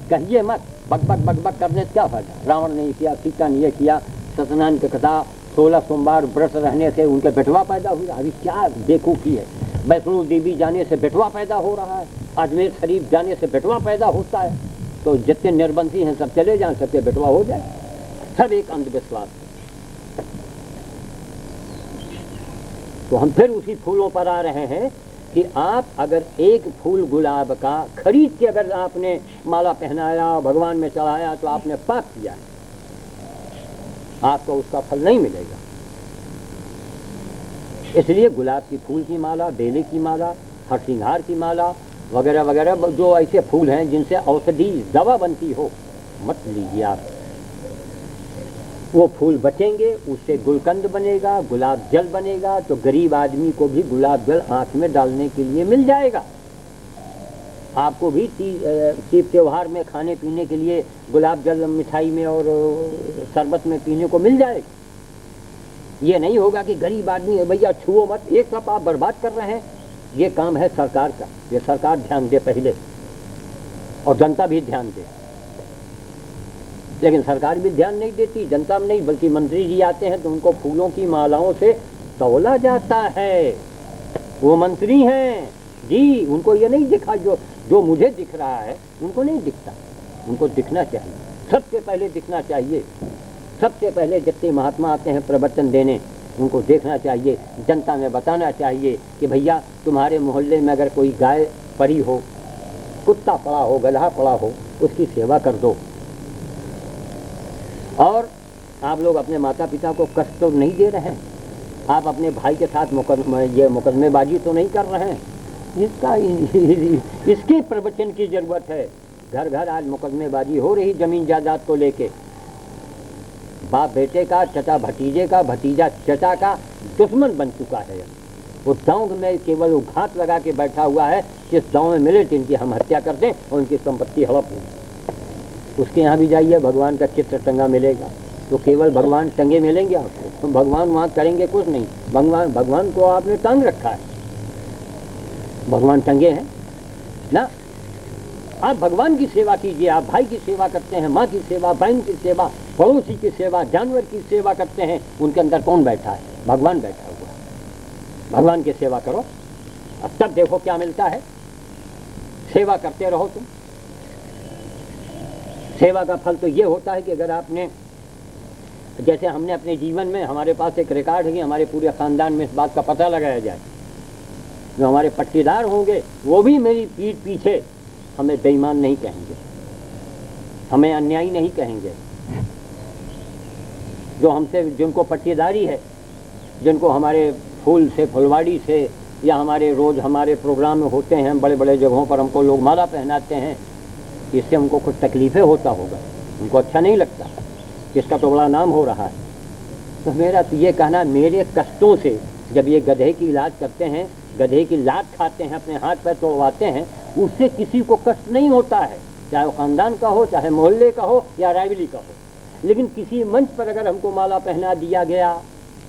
कहिए मत। बक करने से क्या फायदा? रावण ने किया, सीता ने ये किया, सत्यनारायण की कथा, 16 सोमवार व्रत रहने से उनके बेटवा पैदा हुआ। अभी क्या बेवकूफ़ी है? वैष्णो देवी जाने से बेटवा पैदा हो रहा है, अजमेर शरीफ जाने से बेटवा पैदा होता है। तो जितने निर्बंधी हैं सब चले जाएं, सबके बेटवा हो जाए। सब एक अंधविश्वास है। तो हम फिर उसी फूलों पर आ रहे हैं कि आप अगर एक फूल गुलाब का खरीद के अगर आपने माला पहनाया, भगवान में चढ़ाया, तो आपने पाप किया है, आपको उसका फल नहीं मिलेगा। इसलिए गुलाब की फूल की माला, बेले की माला, हरसिंहार की माला वगैरह वगैरह जो ऐसे फूल हैं जिनसे औषधि दवा बनती हो, मत लीजिए आप। वो फूल बचेंगे, उससे गुलकंद बनेगा, गुलाब जल बनेगा, तो गरीब आदमी को भी गुलाब जल आँख में डालने के लिए मिल जाएगा। आपको भी तीज त्योहार में खाने पीने के लिए गुलाब जल मिठाई में और शरबत में पीने को मिल जाएगा। ये नहीं होगा कि गरीब आदमी भैया छुओ मत, एक कप आप बर्बाद कर रहे हैं। ये काम है सरकार का। ये सरकार ध्यान दे पहले, और जनता भी ध्यान दे। लेकिन सरकार भी ध्यान नहीं देती, जनता में नहीं, बल्कि मंत्री जी आते हैं तो उनको फूलों की मालाओं से तौला जाता है। वो मंत्री हैं जी, उनको ये नहीं दिखा जो मुझे दिख रहा है, उनको नहीं दिखता। उनको दिखना चाहिए, सबसे पहले दिखना चाहिए। सबसे पहले जितने महात्मा आते हैं प्रवचन देने, उनको देखना चाहिए, जनता में बताना चाहिए कि भैया तुम्हारे मोहल्ले में अगर कोई गाय पड़ी हो, कुत्ता पड़ा हो, गधा पड़ा हो, उसकी सेवा कर दो। और आप लोग अपने माता पिता को कष्ट तो नहीं दे रहे हैं, आप अपने भाई के साथ मुकदमेबाजी तो नहीं कर रहे हैं। इसके प्रवचन की जरूरत है। घर घर आज मुकदमेबाजी हो रही जमीन जायदाद को लेके, बाप बेटे का, चचा भतीजे का, भतीजा चचा का दुश्मन बन चुका है। वो गाँव में केवल वो घात लगा के बैठा हुआ है, जिस गाँव में मिले जिनकी हम हत्या कर दें और उनकी संपत्ति हड़प हो। उसके यहाँ भी जाइए, भगवान का चित्र टंगा मिलेगा, तो केवल भगवान टंगे मिलेंगे आपको, तो भगवान वहाँ करेंगे कुछ नहीं। भगवान को आपने टांग रखा है, भगवान टंगे हैं ना। आप भगवान की सेवा कीजिए, आप भाई की सेवा करते हैं, माँ की सेवा, बहन की सेवा, पड़ोसी की सेवा, जानवर की सेवा करते हैं, उनके अंदर कौन बैठा है? भगवान बैठा हुआ है। भगवान की सेवा करो, अब तब देखो क्या मिलता है। सेवा करते रहो तुम। सेवा का फल तो ये होता है कि अगर आपने, जैसे हमने अपने जीवन में, हमारे पास एक रिकॉर्ड है कि हमारे पूरे खानदान में इस बात का पता लगाया जाए, जो हमारे पट्टीदार होंगे वो भी मेरी पीठ पीछे हमें बेईमान नहीं कहेंगे, हमें अन्यायी नहीं कहेंगे। जो हमसे, जिनको पट्टीदारी है, जिनको हमारे फूल से, फुलवाड़ी से, या हमारे रोज़ हमारे प्रोग्राम में होते हैं, बड़े बड़े जगहों पर हमको लोग माला पहनाते हैं, इससे उनको कुछ तकलीफ़ें होता होगा, उनको अच्छा नहीं लगता, इसका तो बड़ा नाम हो रहा है। तो मेरा तो ये कहना, मेरे कष्टों से जब ये गधे की इलाज करते हैं, गधे की लात खाते हैं, अपने हाथ पैर तोड़वाते हैं, उससे किसी को कष्ट नहीं होता है, चाहे वो खानदान का हो, चाहे मोहल्ले का हो, या रायवली का हो। लेकिन किसी मंच पर अगर हमको माला पहना दिया गया,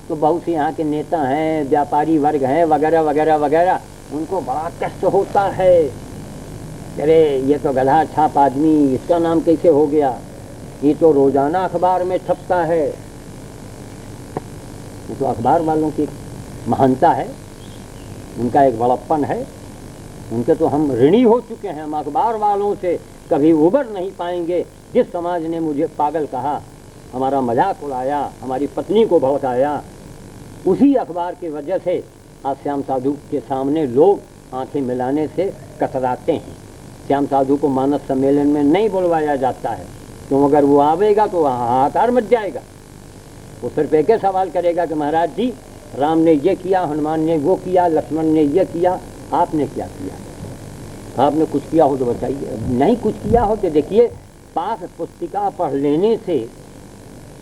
तो बहुत से यहाँ के नेता हैं, व्यापारी वर्ग हैं, वगैरह वगैरह वगैरह, उनको बड़ा कष्ट होता है। अरे ये तो गधा छाप आदमी, इसका नाम कैसे हो गया? ये तो रोजाना अखबार में छपता है। ये तो अखबार वालों की महानता है, उनका एक बड़प्पन है, उनके तो हम ऋणी हो चुके हैं। हम अखबार वालों से कभी उबर नहीं पाएंगे। जिस समाज ने मुझे पागल कहा, हमारा मजाक उड़ाया, हमारी पत्नी को भड़काया, उसी अखबार की वजह से आज श्याम साधु के सामने लोग आंखें मिलाने से कतराते हैं। श्याम साधु को मानस सम्मेलन में नहीं बुलवाया जाता है, क्यों? अगर वो आवेगा तो हाहाकार मच जाएगा। वो सिर्फ एक ही सवाल करेगा कि महाराज जी, राम ने ये किया, हनुमान ने वो किया, लक्ष्मण ने ये किया, आपने क्या किया? आपने कुछ किया हो तो बताइए। नहीं कुछ किया हो तो देखिए, पास पुस्तिका पढ़ लेने से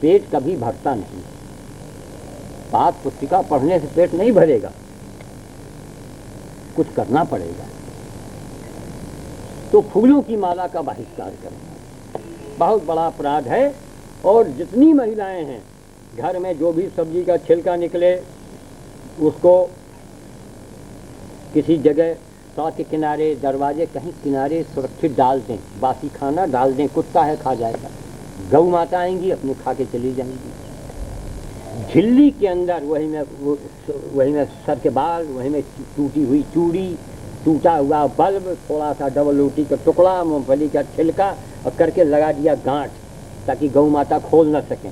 पेट कभी भरता नहीं। पास पुस्तिका पढ़ने से पेट नहीं भरेगा, कुछ करना पड़ेगा। तो फूलों की माला का बहिष्कार करें, बहुत बड़ा अपराध है। और जितनी महिलाएं हैं, घर में जो भी सब्जी का छिलका निकले, उसको किसी जगह सड़क के किनारे, दरवाजे कहीं किनारे सुरक्षित डाल दें। बासी खाना डाल दें, कुत्ता है खा जाएगा। गौ माता आएंगी, अपने खा के चली जाएंगी। झिल्ली के अंदर वही में सर के बाल, वही में टूटी हुई चूड़ी, टूटा हुआ बल्ब, थोड़ा सा डबल रोटी का टुकड़ा, मूंगफली का छिलका, और करके लगा दिया गांठ, ताकि गौ माता खोल न सकें।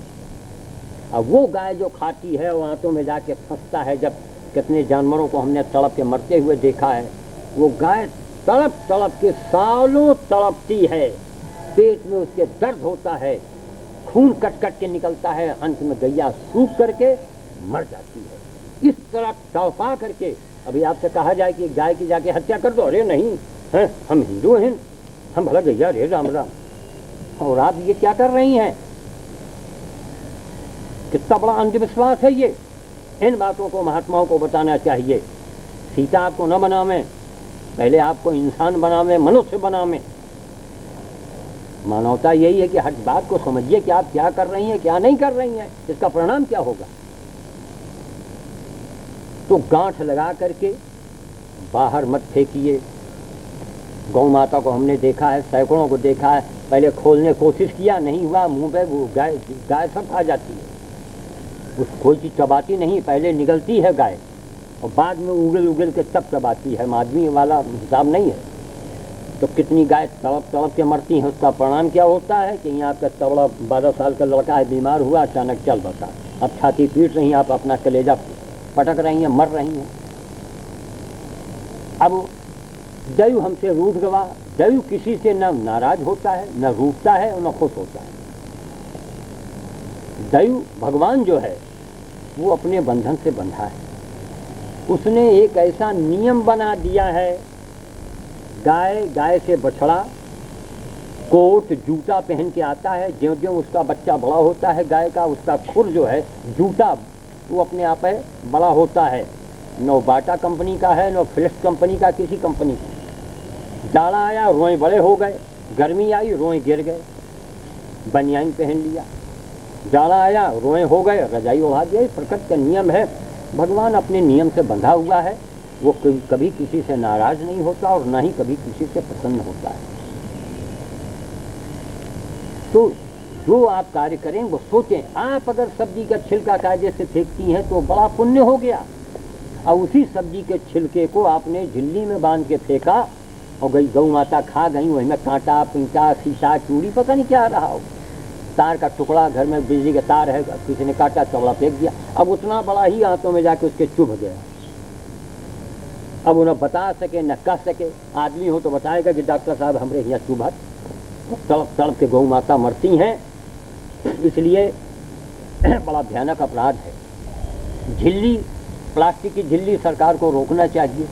अब वो गाय जो खाती है, वो आंतों में जाके फंसता है। जब कितने जानवरों को हमने तड़प के मरते हुए देखा है, वो गाय तड़प तड़प के सालों तड़पती है, पेट में उसके दर्द होता है, खून कट कट के निकलता है, अंत में गैया सूख करके मर जाती है। इस तरह तड़पा करके, अभी आपसे कहा जाए कि गाय की जाके हत्या कर दो, अरे नहीं है, हम हिंदू हैं, हम भला गैया रे राम राम। और आप ये क्या कर रही हैं? कितना बड़ा अंधविश्वास है ये। इन बातों को महात्माओं को बताना चाहिए। सीता आपको न बनावे, पहले आपको इंसान बनावे, मनुष्य बनावे। मानवता यही है कि हर बात को समझिए कि आप क्या कर रही हैं, क्या नहीं कर रही हैं, इसका परिणाम क्या होगा। तो गांठ लगा करके बाहर मत फेंकिए। गौ माता को हमने देखा है, सैकड़ों को देखा है, पहले खोलने कोशिश किया, नहीं हुआ, मुंह पे वो गाय सब खा जाती है। उस कोई चीज़ चबाती नहीं, पहले निगलती है गाय और बाद में उगल उगल के तब चबाती है। आदमी वाला हिसाब नहीं है। तो कितनी गाय तड़प तड़प के मरती हैं। उसका परिणाम क्या होता है कि यहाँ आपका तबड़ा 12 साल का लड़का है, बीमार हुआ, अचानक चल बसा। अब छाती पीट रही हैं, आप अपना कलेजा पटक रही हैं, मर रही हैं। अब दैव हमसे रूठ गवा। दैव किसी से न नाराज होता है, न रूठता है और न खुश होता है। दैव भगवान जो है वो अपने बंधन से बंधा है। उसने एक ऐसा नियम बना दिया है, गाय से बछड़ा कोट जूता पहन के आता है। ज्यों ज्यों उसका बच्चा बड़ा होता है गाय का, उसका खुर जो है जूता वो अपने आप है बड़ा होता है। नो बाटा कंपनी का है, नो फिलिप्स कंपनी का, किसी कंपनी का। जाड़ा आया, रोए बड़े हो गए। गर्मी आई, रोए गिर गए, बनियान पहन लिया। जाड़ा आया, रोए हो गए, रजाई ओढ़ा दिया। प्रकृति का नियम है। भगवान अपने नियम से बंधा हुआ है। वो कभी किसी से नाराज नहीं होता और ना ही कभी किसी से प्रसन्न होता है। तो जो आप कार्य करें वो सोचें। आप अगर सब्जी का छिलका कायदे से फेंकती हैं तो बड़ा पुण्य हो गया, और उसी सब्जी के छिलके को आपने झिल्ली में बांध के फेंका और गौ माता खा गई। वही में कांटा पींटा शीशा चूड़ी पता नहीं क्या रहा हो, तार का टुकड़ा, घर में बिजली का तार है, किसी ने काटा चौड़ा फेंक दिया। अब उतना बड़ा ही हाथों में जाके उसके चुभ गया। अब उन्हें बता सके न कह सके। आदमी हो तो बताएगा कि डॉक्टर साहब हमरे यहाँ चुभा, तड़प तड़प के गौ माता मरती हैं। इसलिए बड़ा भयानक अपराध है। झिल्ली, प्लास्टिक की झिल्ली सरकार को रोकना चाहिए।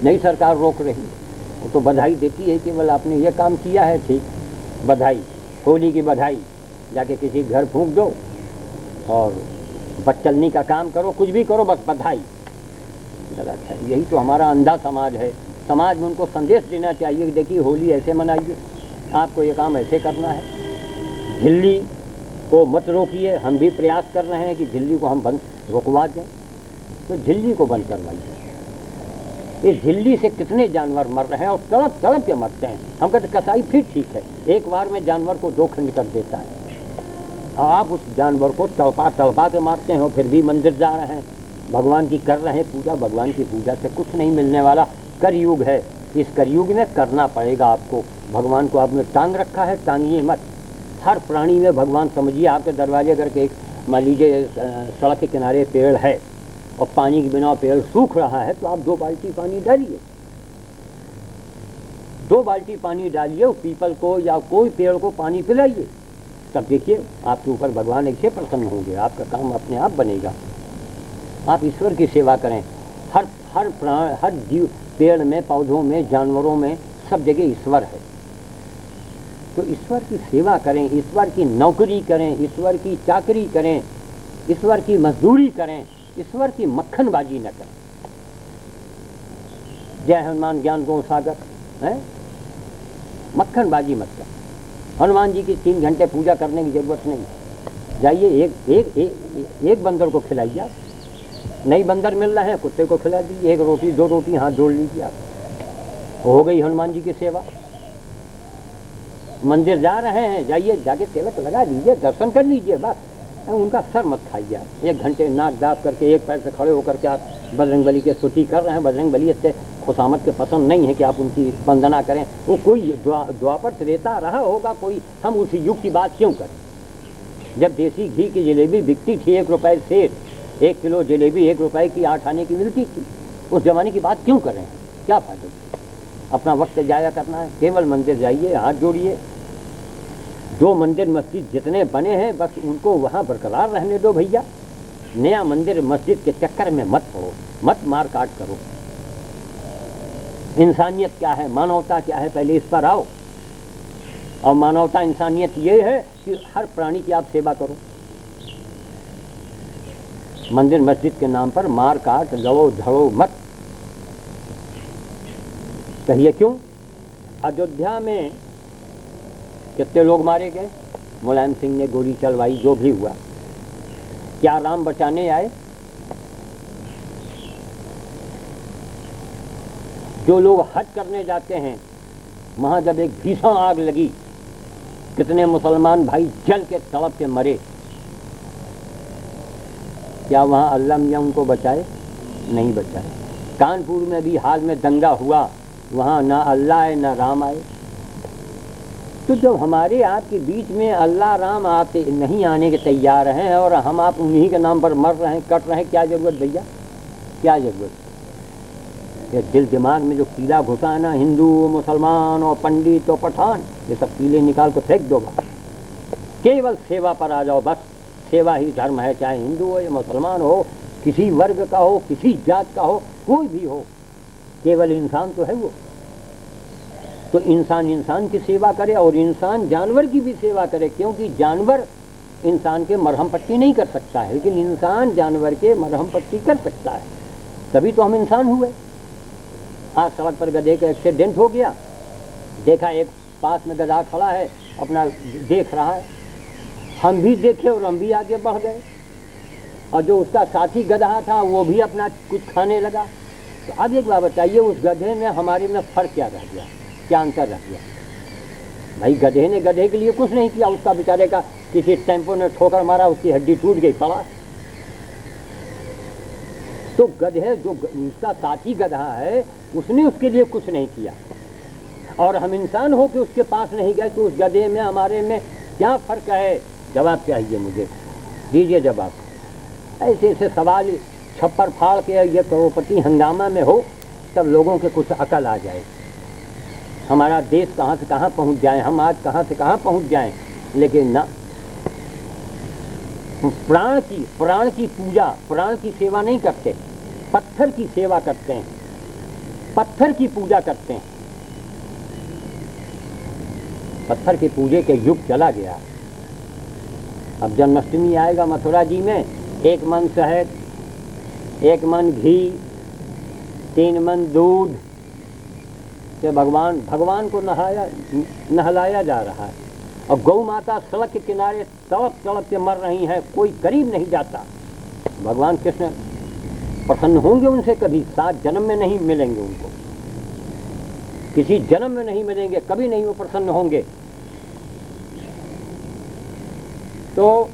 नहीं सरकार रोक रही, वो तो बधाई देती है कि बोला आपने ये काम किया है, ठीक, बधाई, होली की बधाई। जाके किसी घर फूंक दो और बदचलनी का काम करो, कुछ भी करो, बस बधाई। अच्छा, यही तो हमारा अंधा समाज है। समाज में उनको संदेश देना चाहिए कि देखिए होली ऐसे मनाइए, आपको ये काम ऐसे करना है। झिल्ली को मत रोकिए। हम भी प्रयास कर रहे हैं कि झिल्ली को हम बंद रुकवा दें, तो झिल्ली को बंद करवाइए। इस झिल्ली से कितने जानवर मर रहे हैं और तड़प तड़प के मरते हैं। हम कहते कसाई फिर ठीक है, एक बार में जानवर को 2 खंड कर देता है, और आप उस जानवर को तड़पा के मारते हैं और फिर भी मंदिर जा रहे हैं, भगवान की कर रहे हैं पूजा। भगवान की पूजा से कुछ नहीं मिलने वाला। कलयुग है, इस कलयुग में करना पड़ेगा आपको। भगवान को आपने टांग रखा है, टांगिए मत। हर प्राणी में भगवान समझिए। आपके दरवाजे अगर के मान लीजिए सड़क के किनारे पेड़ है और पानी के बिना पेड़ सूख रहा है, तो आप 2 बाल्टी पानी डालिए। 2 बाल्टी पानी डालिए, पीपल को या कोई पेड़ को पानी पिलाइए। तब देखिए आपके ऊपर भगवान ऐसे प्रसन्न होंगे, आपका काम अपने आप बनेगा। आप ईश्वर की सेवा करें। हर प्राण, हर जीव, पेड़ में, पौधों में, जानवरों में, सब जगह ईश्वर है। तो ईश्वर की सेवा करें, ईश्वर की नौकरी करें, ईश्वर की चाकरी करें, ईश्वर की मजदूरी करें, ईश्वर की मक्खनबाजी न करें। जय हनुमान ज्ञान गो सागर है, मक्खनबाजी मत करें। हनुमान जी की 3 घंटे पूजा करने की जरूरत नहीं। जाइए एक बंदर को खिलाइए। नई बंदर मिल रहे हैं, कुत्ते को खिला दीजिए। 1 रोटी 2 रोटी हाथ जोड़ लीजिए, आप हो गई हनुमान जी की सेवा। मंदिर जा रहे हैं, जाइए, जाके तिलक लगा दीजिए, दर्शन कर लीजिए, बस। उनका सर मत खाइए आप। 1 घंटे नाक दाब करके एक पैर से खड़े होकर के आप बजरंगबली की स्तुति कर रहे हैं। बजरंगबली इससे खुशामद के पसंद नहीं है कि आप उनकी वंदना करें। वो कोई द्वापर त्रेता रहा होगा कोई, हम उसी युग की बात क्यों करें। जब देसी घी की जलेबी बिकती थी 1 रुपए से, 1 किलो जलेबी 1 रुपए की 8 आने की मिलती थी, उस जमाने की बात क्यों करें, क्या फायदा। अपना वक्त जाया करना है। केवल मंदिर जाइए, हाथ जोड़िए। जो मंदिर मस्जिद जितने बने हैं बस उनको वहाँ बरकरार रहने दो भैया। नया मंदिर मस्जिद के चक्कर में मत पड़ो, मत मार काट करो। इंसानियत क्या है, मानवता क्या है, पहले इस पर आओ। और मानवता इंसानियत ये है कि हर प्राणी की आप सेवा करो। मंदिर मस्जिद के नाम पर मार काट लड़ो झड़ो मत। कहिए क्यों। अयोध्या में कितने लोग मारे गए, मुलायम सिंह ने गोली चलवाई, जो भी हुआ, क्या राम बचाने आए। जो लोग हज करने जाते हैं, वहां जब एक भीषण आग लगी, कितने मुसलमान भाई जल के तड़प के मरे। क्या वहां अल्लाह मियां उनको बचाए, नहीं बचाए। कानपुर में भी हाल में दंगा हुआ, वहां ना अल्लाह आए ना राम आए। तो जब हमारे आपके बीच में अल्लाह राम आते नहीं आने के तैयार हैं और हम आप उन्हीं के नाम पर मर रहे हैं, कट रहे हैं, क्या जरूरत भैया, क्या जरूरत? ये दिल दिमाग में जो कीड़ा घुसा है ना, हिंदू मुसलमान और पंडित और पठान, ये सब कीड़े निकाल कर फेंक दो। केवल सेवा पर आ जाओ, बस सेवा ही धर्म है, चाहे हिंदू हो या मुसलमान हो, किसी वर्ग का हो, किसी जात का हो, कोई भी हो, केवल इंसान तो है वो। तो इंसान इंसान की सेवा करे और इंसान जानवर की भी सेवा करे, क्योंकि जानवर इंसान के मरहम पट्टी नहीं कर सकता है, लेकिन इंसान जानवर के मरहम पट्टी कर सकता है, तभी तो हम इंसान हुए। आज सड़क पर गधे का एक्सीडेंट हो गया, देखा एक पास में गधा खड़ा है, अपना देख रहा है, हम भी देखे और हम भी आगे बढ़ गए, और जो उसका साथी गधा था वो भी अपना कुछ खाने लगा। तो अब एक बात बताइए, उस गधे में हमारे में फर्क क्या रह गया, क्या अंतर रह गया? भाई गधे ने गधे के लिए कुछ नहीं किया, उसका बेचारे का किसी टेम्पो ने ठोकर मारा, उसकी हड्डी टूट गई, पड़ा। तो गधे जो उसका साथी गधा है उसने उसके लिए कुछ नहीं किया, और हम इंसान हो कि उसके पास नहीं गए, तो उस गधे में हमारे में क्या फर्क है? जवाब चाहिए मुझे, दीजिए जवाब। ऐसे ऐसे सवाल छप्पर फाड़ के ये करोड़पति हंगामा में हो, तब लोगों के कुछ अकल आ जाए, हमारा देश कहाँ से कहाँ पहुँच जाए, हम आज कहाँ से कहाँ पहुँच जाएं। लेकिन ना, प्राण की पूजा, प्राण की सेवा नहीं करते, पत्थर की सेवा करते हैं, पत्थर की पूजा करते हैं। पत्थर के पूजे के युग चला गया। अब जन्माष्टमी आएगा मथुरा जी में, 1 मन शहद, 1 मन घी, 3 मन दूध से भगवान को नहलाया जा रहा है, और गौ माता सड़क के किनारे तड़प के मर रही हैं, कोई करीब नहीं जाता। भगवान कृष्ण प्रसन्न होंगे उनसे? कभी 7 जन्म में नहीं मिलेंगे उनको, किसी जन्म में नहीं मिलेंगे, कभी नहीं वो प्रसन्न होंगे। तो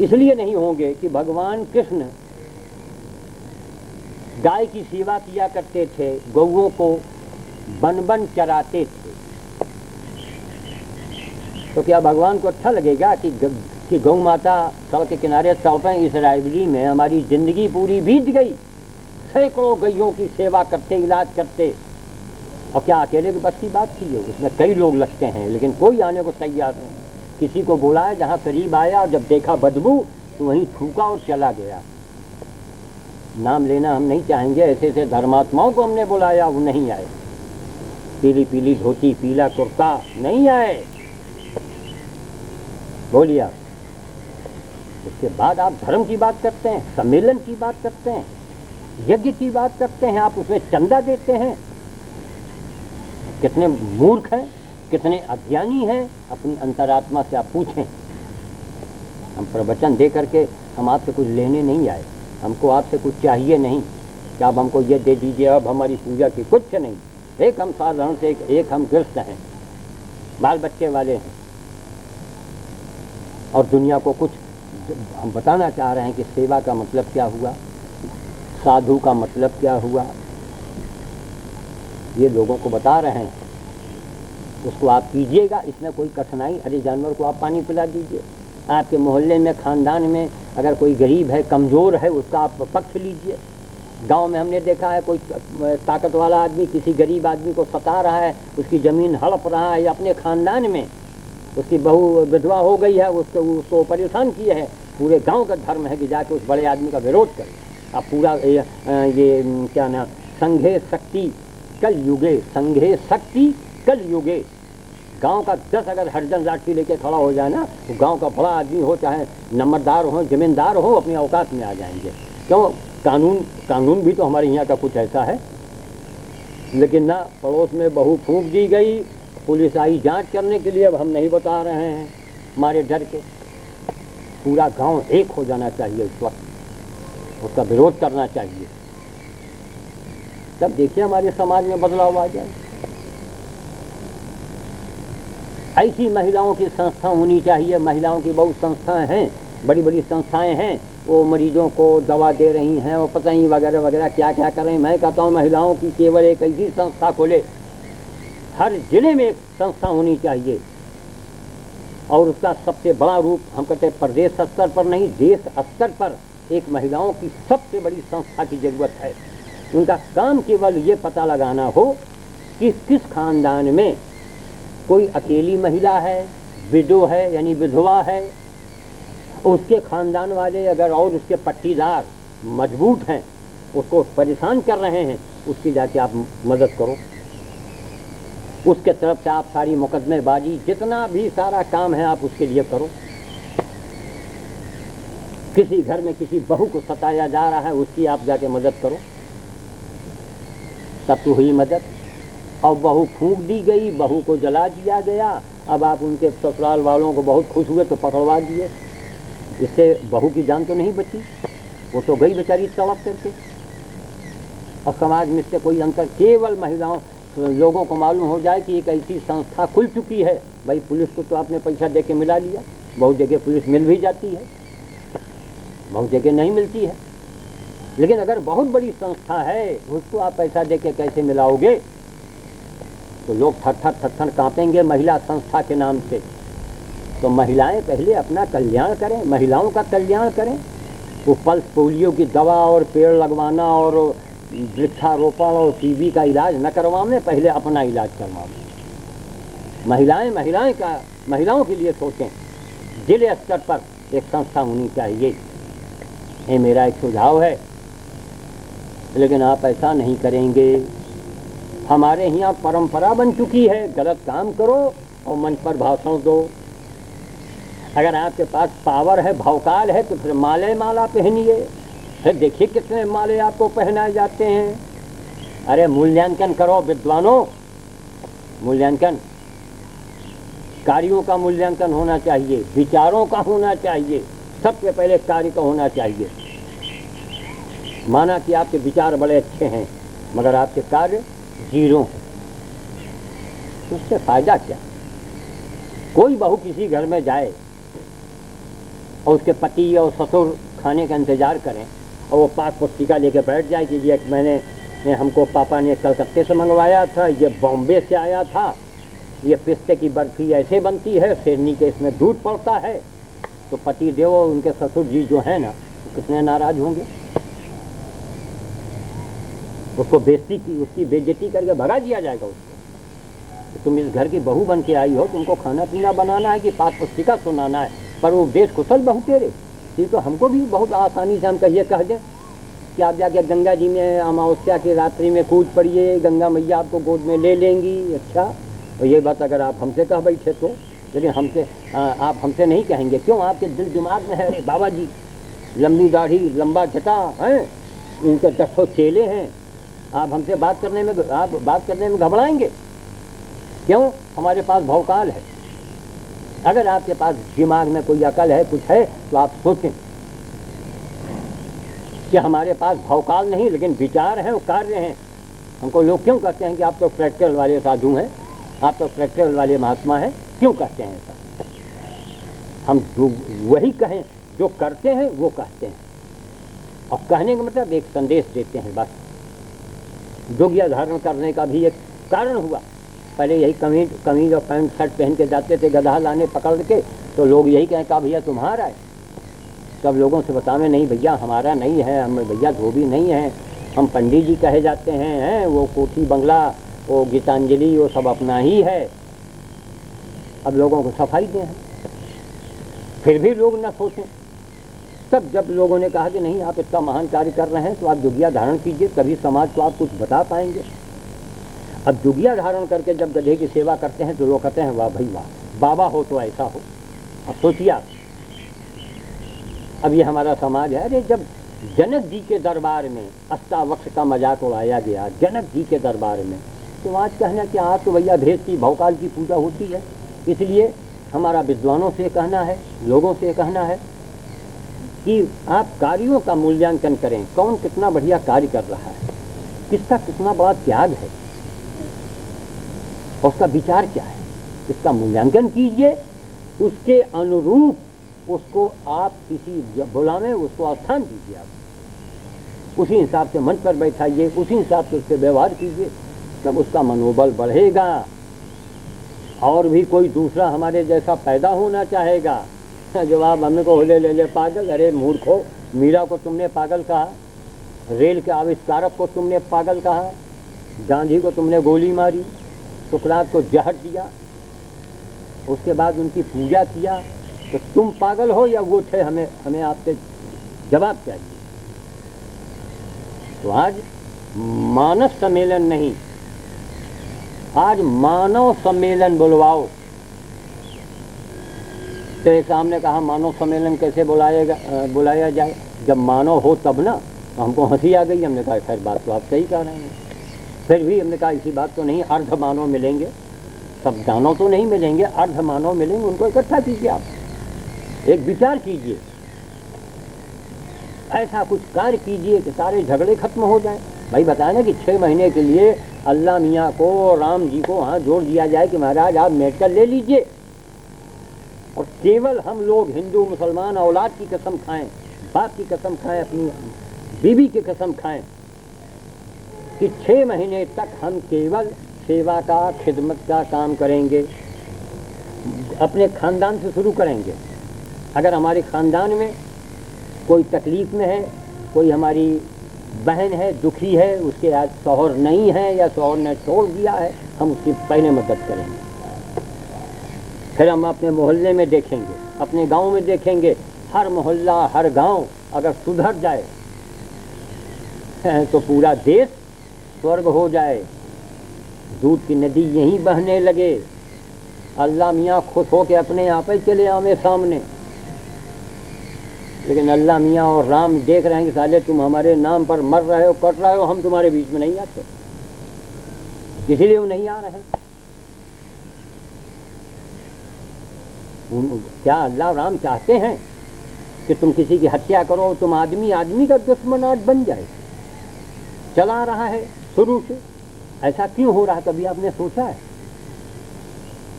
इसलिए नहीं होंगे कि भगवान कृष्ण गाय की सेवा किया करते थे, गौओं को बन बन चराते थे। तो क्या भगवान को अच्छा लगेगा कि गौ माता सड़क के किनारे तड़पें? इस लाइब्रेरी में हमारी जिंदगी पूरी बीत गई, सैकड़ों गैयों की सेवा करते, इलाज करते, और क्या अकेले की बस की बात थी? उसमें कई लोग लगते हैं, लेकिन कोई आने को तैयार नहीं। किसी को बुलाया, जहाँ करीब आया और जब देखा बदबू तो वहीं थूका और चला गया। नाम लेना हम नहीं चाहेंगे, ऐसे ऐसे धर्मात्माओं को हमने बुलाया, वो नहीं आए। पीली पीली धोती, पीला कुर्ता, नहीं आए। बोलिए आप। उसके बाद आप धर्म की बात करते हैं, सम्मेलन की बात करते हैं, यज्ञ की बात करते हैं, आप उसमें चंदा देते हैं। कितने मूर्ख हैं, कितने अज्ञानी हैं, अपनी अंतरात्मा से आप पूछें। हम प्रवचन दे करके हम आपसे कुछ लेने नहीं आए, हमको आपसे कुछ चाहिए नहीं कि आप हमको ये दे दीजिए, अब हमारी पूजा की कुछ नहीं। एक हम साधारण से एक हम गृहस्थ हैं, बाल बच्चे वाले हैं, और दुनिया को कुछ हम बताना चाह रहे हैं कि सेवा का मतलब क्या हुआ, साधु का मतलब क्या हुआ, ये लोगों को बता रहे हैं। उसको आप कीजिएगा, इसमें कोई कठिनाई। अरे जानवर को आप पानी पिला दीजिए। आपके मोहल्ले में, खानदान में अगर कोई गरीब है, कमज़ोर है, उसका आप पक्ष लीजिए। गांव में हमने देखा है, कोई ताकत वाला आदमी किसी गरीब आदमी को सता रहा है, उसकी ज़मीन हड़प रहा है, या अपने खानदान में उसकी बहू विधवा हो गई है, उसको परेशान किए है, पूरे गांव का धर्म है कि जाके उस बड़े आदमी का विरोध करें। अब पूरा ये क्या नाम, संघे शक्ति कल युगे, संघे शक्ति कल युगे। गांव का 10 अगर हरजन लाठी लेके खड़ा हो जाए ना, तो गांव का बड़ा आदमी हो, चाहे नंबरदार हो, जमींदार हो, अपनी औकात में आ जाएंगे। क्यों? कानून भी तो हमारे यहाँ का कुछ ऐसा है। लेकिन ना, पड़ोस में बहू फूंक दी गई, पुलिस आई जांच करने के लिए, अब हम नहीं बता रहे हैं हमारे डर के। पूरा गांव एक हो जाना चाहिए इस वक्त, उसका विरोध करना चाहिए, तब देखिए हमारे समाज में बदलाव आ जाए। ऐसी महिलाओं की संस्था होनी चाहिए। महिलाओं की बहुत संस्थाएं हैं, बड़ी बड़ी संस्थाएं हैं, वो मरीजों को दवा दे रही हैं, और पता नहीं वगैरह वगैरह क्या क्या कर रही हैं। मैं कहता हूँ महिलाओं की केवल एक ऐसी संस्था खोले, हर जिले में एक संस्था होनी चाहिए, और उसका सबसे बड़ा रूप हम कहते हैं प्रदेश स्तर पर नहीं, देश स्तर पर एक महिलाओं की सबसे बड़ी संस्था की जरूरत है। उनका काम केवल ये पता लगाना हो कि किस खानदान में कोई अकेली महिला है, विडो है यानी विधवा है, उसके खानदान वाले अगर और उसके पट्टीदार मजबूत हैं, उसको परेशान कर रहे हैं, उसकी जाके आप मदद करो। उसके तरफ से आप सारी मुकदमेबाजी, जितना भी सारा काम है आप उसके लिए करो। किसी घर में किसी बहू को सताया जा रहा है, उसकी आप जाके मदद करो, तब तो हुई मदद। और बहू फूंक दी गई, बहू को जला दिया गया, अब आप उनके ससुराल वालों को बहुत खुश हुए तो पकड़वा दिए, इससे बहू की जान तो नहीं बची, वो तो गई बेचारी तड़प करके। और समाज में इससे कोई अंतर, केवल महिलाओं लोगों को मालूम हो जाए कि एक ऐसी संस्था खुल चुकी है, भाई पुलिस को तो आपने पैसा दे के मिला लिया, बहुत जगह पुलिस मिल भी जाती है, बहुत जगह नहीं मिलती है, लेकिन अगर बहुत बड़ी संस्था है उसको आप पैसा दे के कैसे मिलाओगे, तो लोग थर कांपेंगे महिला संस्था के नाम से। तो महिलाएं पहले अपना कल्याण करें, महिलाओं का कल्याण करें। वो पल्स पोलियो की दवा और पेड़ लगवाना और वृक्षारोपण और टीबी का इलाज न करवाने, पहले अपना इलाज करवाएं। महिलाओं के लिए सोचें। जिले स्तर पर एक संस्था होनी चाहिए, ये मेरा एक सुझाव है। लेकिन आप ऐसा नहीं करेंगे। हमारे यहाँ परंपरा बन चुकी है, गलत काम करो और मंच पर भाषण दो। अगर आपके पास पावर है, भौकाल है, तो फिर माला पहनिए। फिर देखिए कितने माले आपको पहनाए जाते हैं। अरे मूल्यांकन करो विद्वानों, मूल्यांकन, कार्यों का मूल्यांकन होना चाहिए, विचारों का होना चाहिए, सबसे पहले कार्य का होना चाहिए। माना कि आपके विचार बड़े अच्छे हैं मगर आपके कार्य जीरो हैं, तो उससे फायदा क्या। कोई बहू किसी घर में जाए और उसके पति और ससुर खाने का इंतजार करें और वो पाक पुस्तिका लेके बैठ जाए कि ये मैंने हमको पापा ने कलकत्ते से मंगवाया था, ये बॉम्बे से आया था, ये पिस्ते की बर्फी ऐसे बनती है, शेरनी के इसमें दूध पड़ता है, तो पति देव और उनके ससुर जी जो है ना, कितने नाराज होंगे। उसको उसकी बेइज्जती करके भगा दिया जाएगा उसको। तुम इस घर की बहू बन के आई हो, तुमको खाना पीना बनाना है कि पाक पुस्तिका सुनाना है, पर वो देश कुशल बहू तेरे। ये तो हमको भी बहुत आसानी से हम कहिए कह दें कि आप जाके गंगा जी में अमावस्या की रात्रि में कूद पड़िए, गंगा मैया आपको गोद में ले लेंगी। अच्छा, और ये बात अगर आप हमसे कह बैठे तो, लेकिन आप हमसे नहीं कहेंगे। क्यों? आपके दिल दिमाग में है बाबा जी, लंबी दाढ़ी, लंबा जटा है, इनके 10 चेले हैं, आप हमसे बात करने में घबराएंगे। क्यों? हमारे पास भौकाल है। अगर आपके पास दिमाग में कोई अकल है, कुछ है, तो आप सोचें कि हमारे पास भौकाल नहीं लेकिन विचार हैं और कार्य हैं। हमको लोग क्यों कहते हैं कि आप तो प्रैक्टिकल वाले साधु हैं, आप तो प्रैक्टिकल वाले महात्मा हैं, क्यों कहते हैं ऐसा? हम जो वही कहें जो करते हैं वो कहते हैं, और कहने का मतलब एक संदेश देते हैं बस। जोगिया धारण करने का भी एक कारण हुआ। पहले यही कमीज और पैंट शर्ट पहन के जाते थे गधा लाने पकड़ के, तो लोग यही कहें का भैया तुम्हारा है। सब लोगों से बतावे नहीं भैया हमारा नहीं है, हम भैया धोबी नहीं है, हम पंडित जी कहे जाते हैं, वो कोठी बंगला, वो गीतांजलि, वो सब अपना ही है। अब लोगों को सफाई दें, फिर भी लोग न सोचें। तब जब लोगों ने कहा कि नहीं आप इतना महान कार्य कर रहे हैं तो आप जोगिया धारण कीजिए, तभी समाज को आप कुछ बता पाएंगे। अब जोगिया धारण करके जब गधे की सेवा करते हैं तो लोग कहते हैं वाह भाई वाह, बाबा हो तो ऐसा हो। अब सोचिए आप, अब ये हमारा समाज है। अरे जब जनक जी के दरबार में अष्टावक्र का मजाक उड़ाया गया, जनक जी के दरबार में, तो आज कहना कि आज तो भैया भेद की भौकाल की पूजा होती है। इसलिए हमारा विद्वानों से कहना है, लोगों से कहना है कि आप कार्यों का मूल्यांकन करें, कौन कितना बढ़िया कार्य कर रहा है, किसका कितना बड़ा त्याग है, और उसका विचार क्या है, इसका मूल्यांकन कीजिए। उसके अनुरूप उसको आप किसी बुलावे, उसको स्थान दीजिए, आप उसी हिसाब से मंच पर बैठाइए, उसी हिसाब से उससे व्यवहार कीजिए, तब उसका मनोबल बढ़ेगा और भी कोई दूसरा हमारे जैसा पैदा होना चाहेगा। जवाब हमको ले पागल। अरे मूर्खो, मीरा को तुमने पागल कहा, रेल के आविष्कारक को तुमने पागल कहा, गांधी को तुमने गोली मारी, सुकरात को जहर दिया, उसके बाद उनकी पूजा किया, तो तुम पागल हो या वो थे? हमें आपसे जवाब चाहिए। तो आज मानस सम्मेलन नहीं, आज मानव सम्मेलन बुलवाओ। तेरे सामने कहा मानव सम्मेलन कैसे बुलाया जाए? जब मानव हो तब ना। तो हमको हंसी आ गई। हमने कहा खैर बात तो आप सही कह रहे हैं। फिर भी हमने कहा इसी बात तो नहीं, अर्ध मानव मिलेंगे, सब दानव तो नहीं मिलेंगे, अर्ध मानव मिलेंगे, उनको इकट्ठा कीजिए, आप एक विचार कीजिए, ऐसा कुछ कार्य कीजिए कि सारे झगड़े खत्म हो जाएं। भाई बताया ना कि 6 महीने के लिए अल्लाह मियाँ को, राम जी को वहाँ जोड़ दिया जाए कि महाराज आप मेडिकल ले लीजिए, और केवल हम लोग हिंदू मुसलमान औलाद की कसम खाएं, बाप की कसम खाएं, अपनी बीवी की कसम खाएं कि 6 महीने तक हम केवल सेवा का, खिदमत का काम करेंगे। अपने खानदान से शुरू करेंगे। अगर हमारे खानदान में कोई तकलीफ में है, कोई हमारी बहन है, दुखी है, उसके आज शौहर नहीं है या शौहर ने छोड़ दिया है, हम उसकी पहले मदद करेंगे। फिर हम अपने मोहल्ले में देखेंगे, अपने गांव में देखेंगे। हर मोहल्ला, हर गांव अगर सुधर जाए तो पूरा देश स्वर्ग हो जाए, दूध की नदी यहीं बहने लगे, अल्लाह मियाँ खुश हो के अपने यहाँ पे चले आमे सामने। लेकिन अल्लाह मियाँ और राम देख रहे हैं कि साले तुम हमारे नाम पर मर रहे हो, कट रहे हो, हम तुम्हारे बीच में नहीं आते, इसीलिए वो नहीं आ रहे हैं। क्या अल्लाह राम चाहते हैं कि तुम किसी की हत्या करो, तुम आदमी का दुश्मन आज बन जाए? चला रहा है शुरू से, ऐसा क्यों हो रहा है? कभी आपने सोचा है?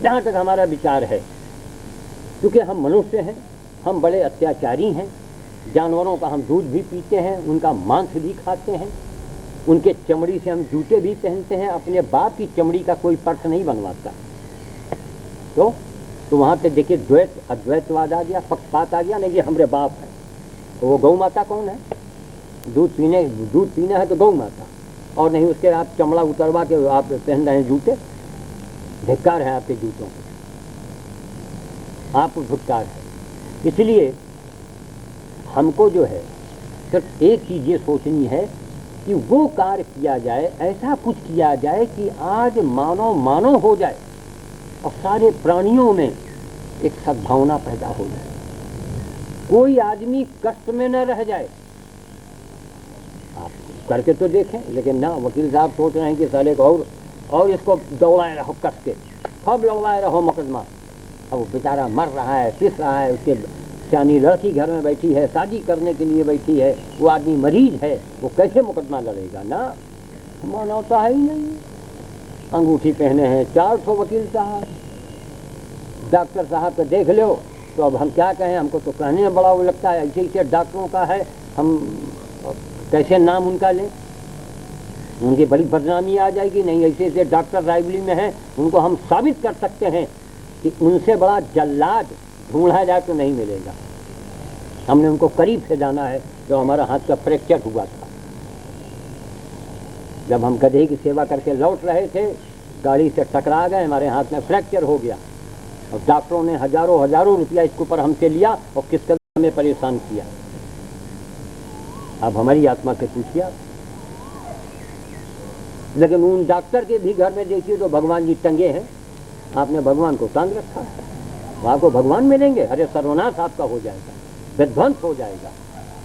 जहाँ तक हमारा विचार है, क्योंकि हम मनुष्य हैं, हम बड़े अत्याचारी हैं, जानवरों का हम दूध भी पीते हैं, उनका मांस भी खाते हैं, उनके चमड़ी से हम जूते भी पहनते हैं, अपने बाप की चमड़ी का कोई पर्स नहीं बनवाता। तो वहाँ पे देखिए द्वैत अद्वैतवाद आ गया, पक्षपात आ गया, नहीं कि हमारे बाप है। तो वो गौ माता कौन है? दूध पीना है तो गौ माता, और नहीं उसके आप चमड़ा उतरवा के आप पहन रहे हैं जूते, धिक्कार है आपके जूतों को, आप धिक्कार है। इसलिए हमको जो है सिर्फ एक चीज़ ये सोचनी है कि वो कार्य किया जाए, ऐसा कुछ किया जाए कि आज मानव हो जाए और सारे प्राणियों में एक सद्भावना पैदा हो जाए, कोई आदमी कष्ट में न रह जाए। आप करके तो देखें, लेकिन ना, वकील साहब सोच रहे हैं कि साले को और इसको दौड़ाए रहो कस के, सब दौड़ाए रहो मुकदमा। अब वो बेचारा मर रहा है, पिस रहा है, उसके सियानी लड़की घर में बैठी है, शादी करने के लिए बैठी है, वो आदमी मरीज है, वो कैसे मुकदमा लड़ेगा? ना, मानवता है ही नहीं। अंगूठी पहने हैं 400 वकील साहब, डॉक्टर साहब को देख लो, तो अब हम क्या कहें? हमको तो कहने में बड़ा वो लगता है, ऐसे ऐसे डॉक्टरों का है, हम कैसे नाम उनका लें? उनकी बड़ी बदनामी आ जाएगी। नहीं, ऐसे ऐसे डॉक्टर रायबली में हैं, उनको हम साबित कर सकते हैं कि उनसे बड़ा जल्लाद ढूंढा जाए तो नहीं मिलेगा। हमने उनको करीब से जाना है, जो हमारा हाथ का फ्रैक्चर हुआ था, जब हम गधे की सेवा करके लौट रहे थे, गाड़ी से टकरा गए, हमारे हाथ में फ्रैक्चर हो गया, और डॉक्टरों ने हजारों रुपया इसके ऊपर हमसे लिया और किस कदर हमें परेशान किया। अब हमारी आत्मा से पूछिए। लेकिन उन डॉक्टर के भी घर में देखिए तो भगवान जी टंगे हैं, आपने भगवान को टांग रखा है, आपको भगवान मिलेंगे? अरे सर्वनाश आपका हो जाएगा, विध्वंस हो जाएगा।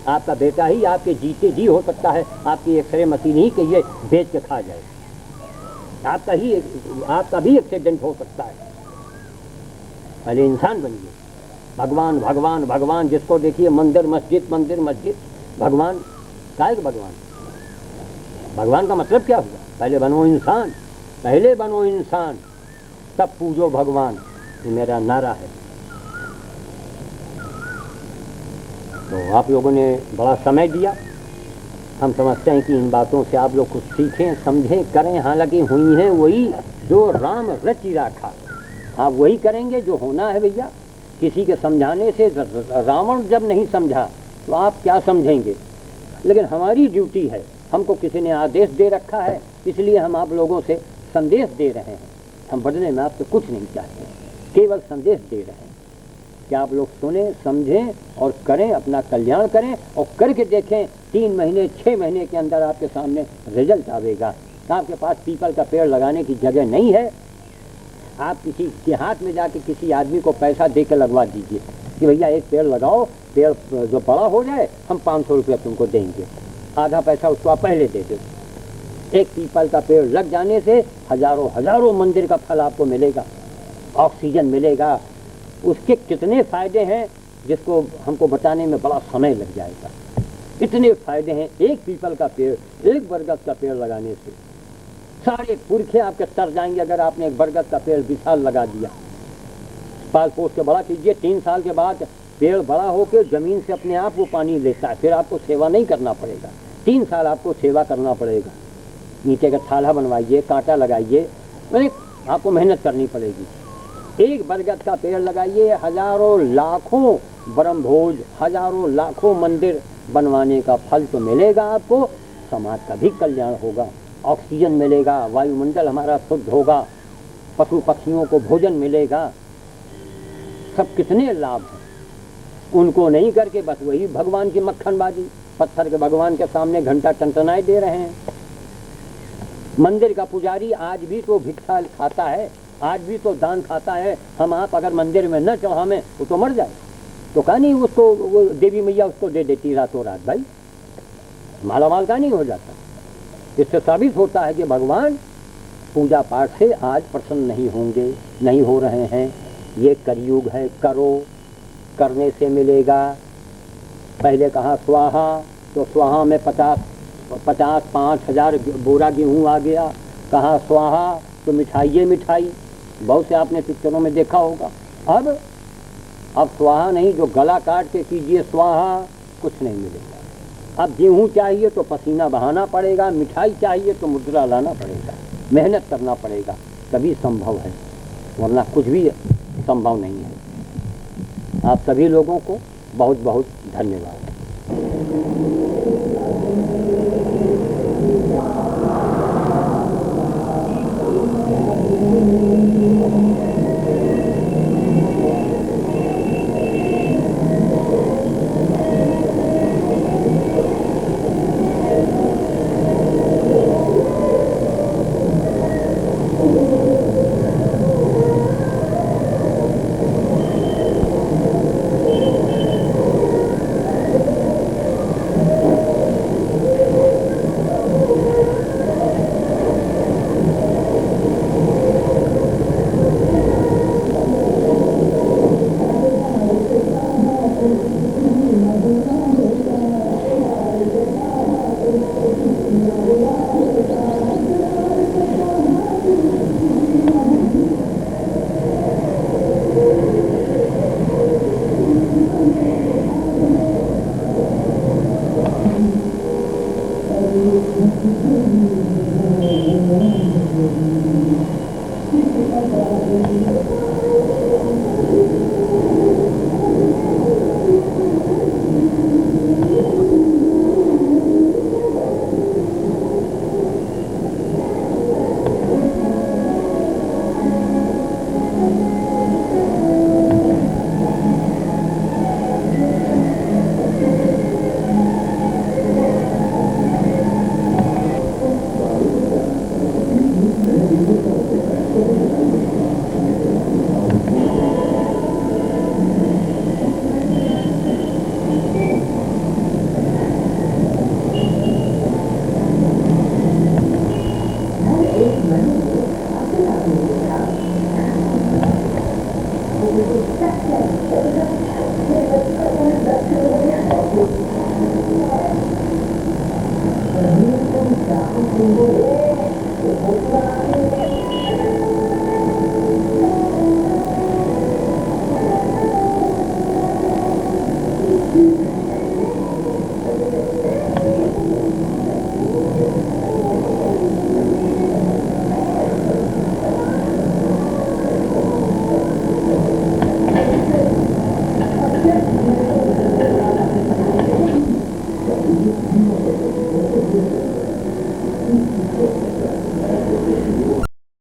आपका बेटा ही आपके जीते जी हो सकता है, आपकी एक्सरे मशीन ही के ये बेच के खा जाए, आपका भी एक्सीडेंट हो सकता है। पहले इंसान बनिए। भगवान भगवान भगवान, जिसको देखिए मंदिर मस्जिद भगवान, काय का भगवान? भगवान का मतलब क्या हुआ? पहले बनो इंसान, तब पूजो भगवान, ये मेरा नारा है। तो आप लोगों ने बड़ा समय दिया, हम समझते हैं कि इन बातों से आप लोग कुछ सीखें, समझें, करें। हालांकि हुई हैं वही जो राम रचि राखा, आप वही करेंगे जो होना है भैया। किसी के समझाने से, रावण जब नहीं समझा तो आप क्या समझेंगे। लेकिन हमारी ड्यूटी है, हमको किसी ने आदेश दे रखा है, इसलिए हम आप लोगों से संदेश दे रहे हैं। हम बढ़ने में आपसे कुछ नहीं चाहते, केवल संदेश दे रहे हैं कि आप लोग सुने, समझें और करें, अपना कल्याण करें और करके देखें। 3 महीने 6 महीने के अंदर आपके सामने रिजल्ट आवेगा। आपके पास पीपल का पेड़ लगाने की जगह नहीं है, आप किसी के हाथ में जाके किसी आदमी को पैसा दे के लगवा दीजिए कि भैया एक पेड़ लगाओ, पेड़ जो बड़ा हो जाए हम 500 रुपया तुमको देंगे, आधा पैसा उसको आप पहले दे दो। एक पीपल का पेड़ लग जाने से हजारों हजारों मंदिर का फल आपको मिलेगा, ऑक्सीजन मिलेगा। उसके कितने फायदे हैं जिसको हमको बताने में बड़ा समय लग जाएगा। इतने फायदे हैं एक पीपल का पेड़, एक बरगद का पेड़ लगाने से। सारे पुरखे आपके तर जाएंगे अगर आपने एक बरगद का पेड़ विशाल लगा दिया। पाल पोस के बड़ा कीजिए, 3 साल के बाद पेड़ बड़ा होकर जमीन से अपने आप वो पानी लेता है, फिर आपको सेवा नहीं करना पड़ेगा। 3 साल आपको सेवा करना पड़ेगा। नीचे का थाला बनवाइए, कांटा लगाइए, मैंने आपको मेहनत करनी पड़ेगी। एक बरगद का पेड़ लगाइए, हजारों लाखों ब्रह्मभोज, हजारों लाखों मंदिर बनवाने का फल तो मिलेगा आपको। समाज का भी कल्याण होगा, ऑक्सीजन मिलेगा, वायुमंडल हमारा शुद्ध होगा, पशु पक्षियों को भोजन मिलेगा। सब कितने लाभ हैं, उनको नहीं करके बस वही भगवान की मक्खनबाजी। पत्थर के भगवान के सामने घंटा टंटनाए दे रहे हैं। मंदिर का पुजारी आज भी तो भिक्षा खाता है, आज भी तो दान खाता है। हम आप अगर मंदिर में न चढ़ावें वो तो मर जाए, तो कहा नहीं उसको वो देवी मैया उसको दे देती रातों रात, भाई माला माल का नहीं हो जाता। इससे साबित होता है कि भगवान पूजा पाठ से आज प्रसन्न नहीं होंगे, नहीं हो रहे हैं। ये कलयुग है, करो, करने से मिलेगा। पहले कहा स्वाहा, तो स्वाहा में 50-5,000 बोरा गेहूँ आ गया। कहा स्वाहा तो मिठाई मिठाई, बहुत से आपने पिक्चरों में देखा होगा। अब स्वाहा नहीं, जो गला काट के कीजिए स्वाहा, कुछ नहीं मिलेगा। अब गेहूँ चाहिए तो पसीना बहाना पड़ेगा, मिठाई चाहिए तो मुद्रा लाना पड़ेगा, मेहनत करना पड़ेगा, तभी संभव है, वरना कुछ भी संभव नहीं है। आप सभी लोगों को बहुत बहुत धन्यवाद।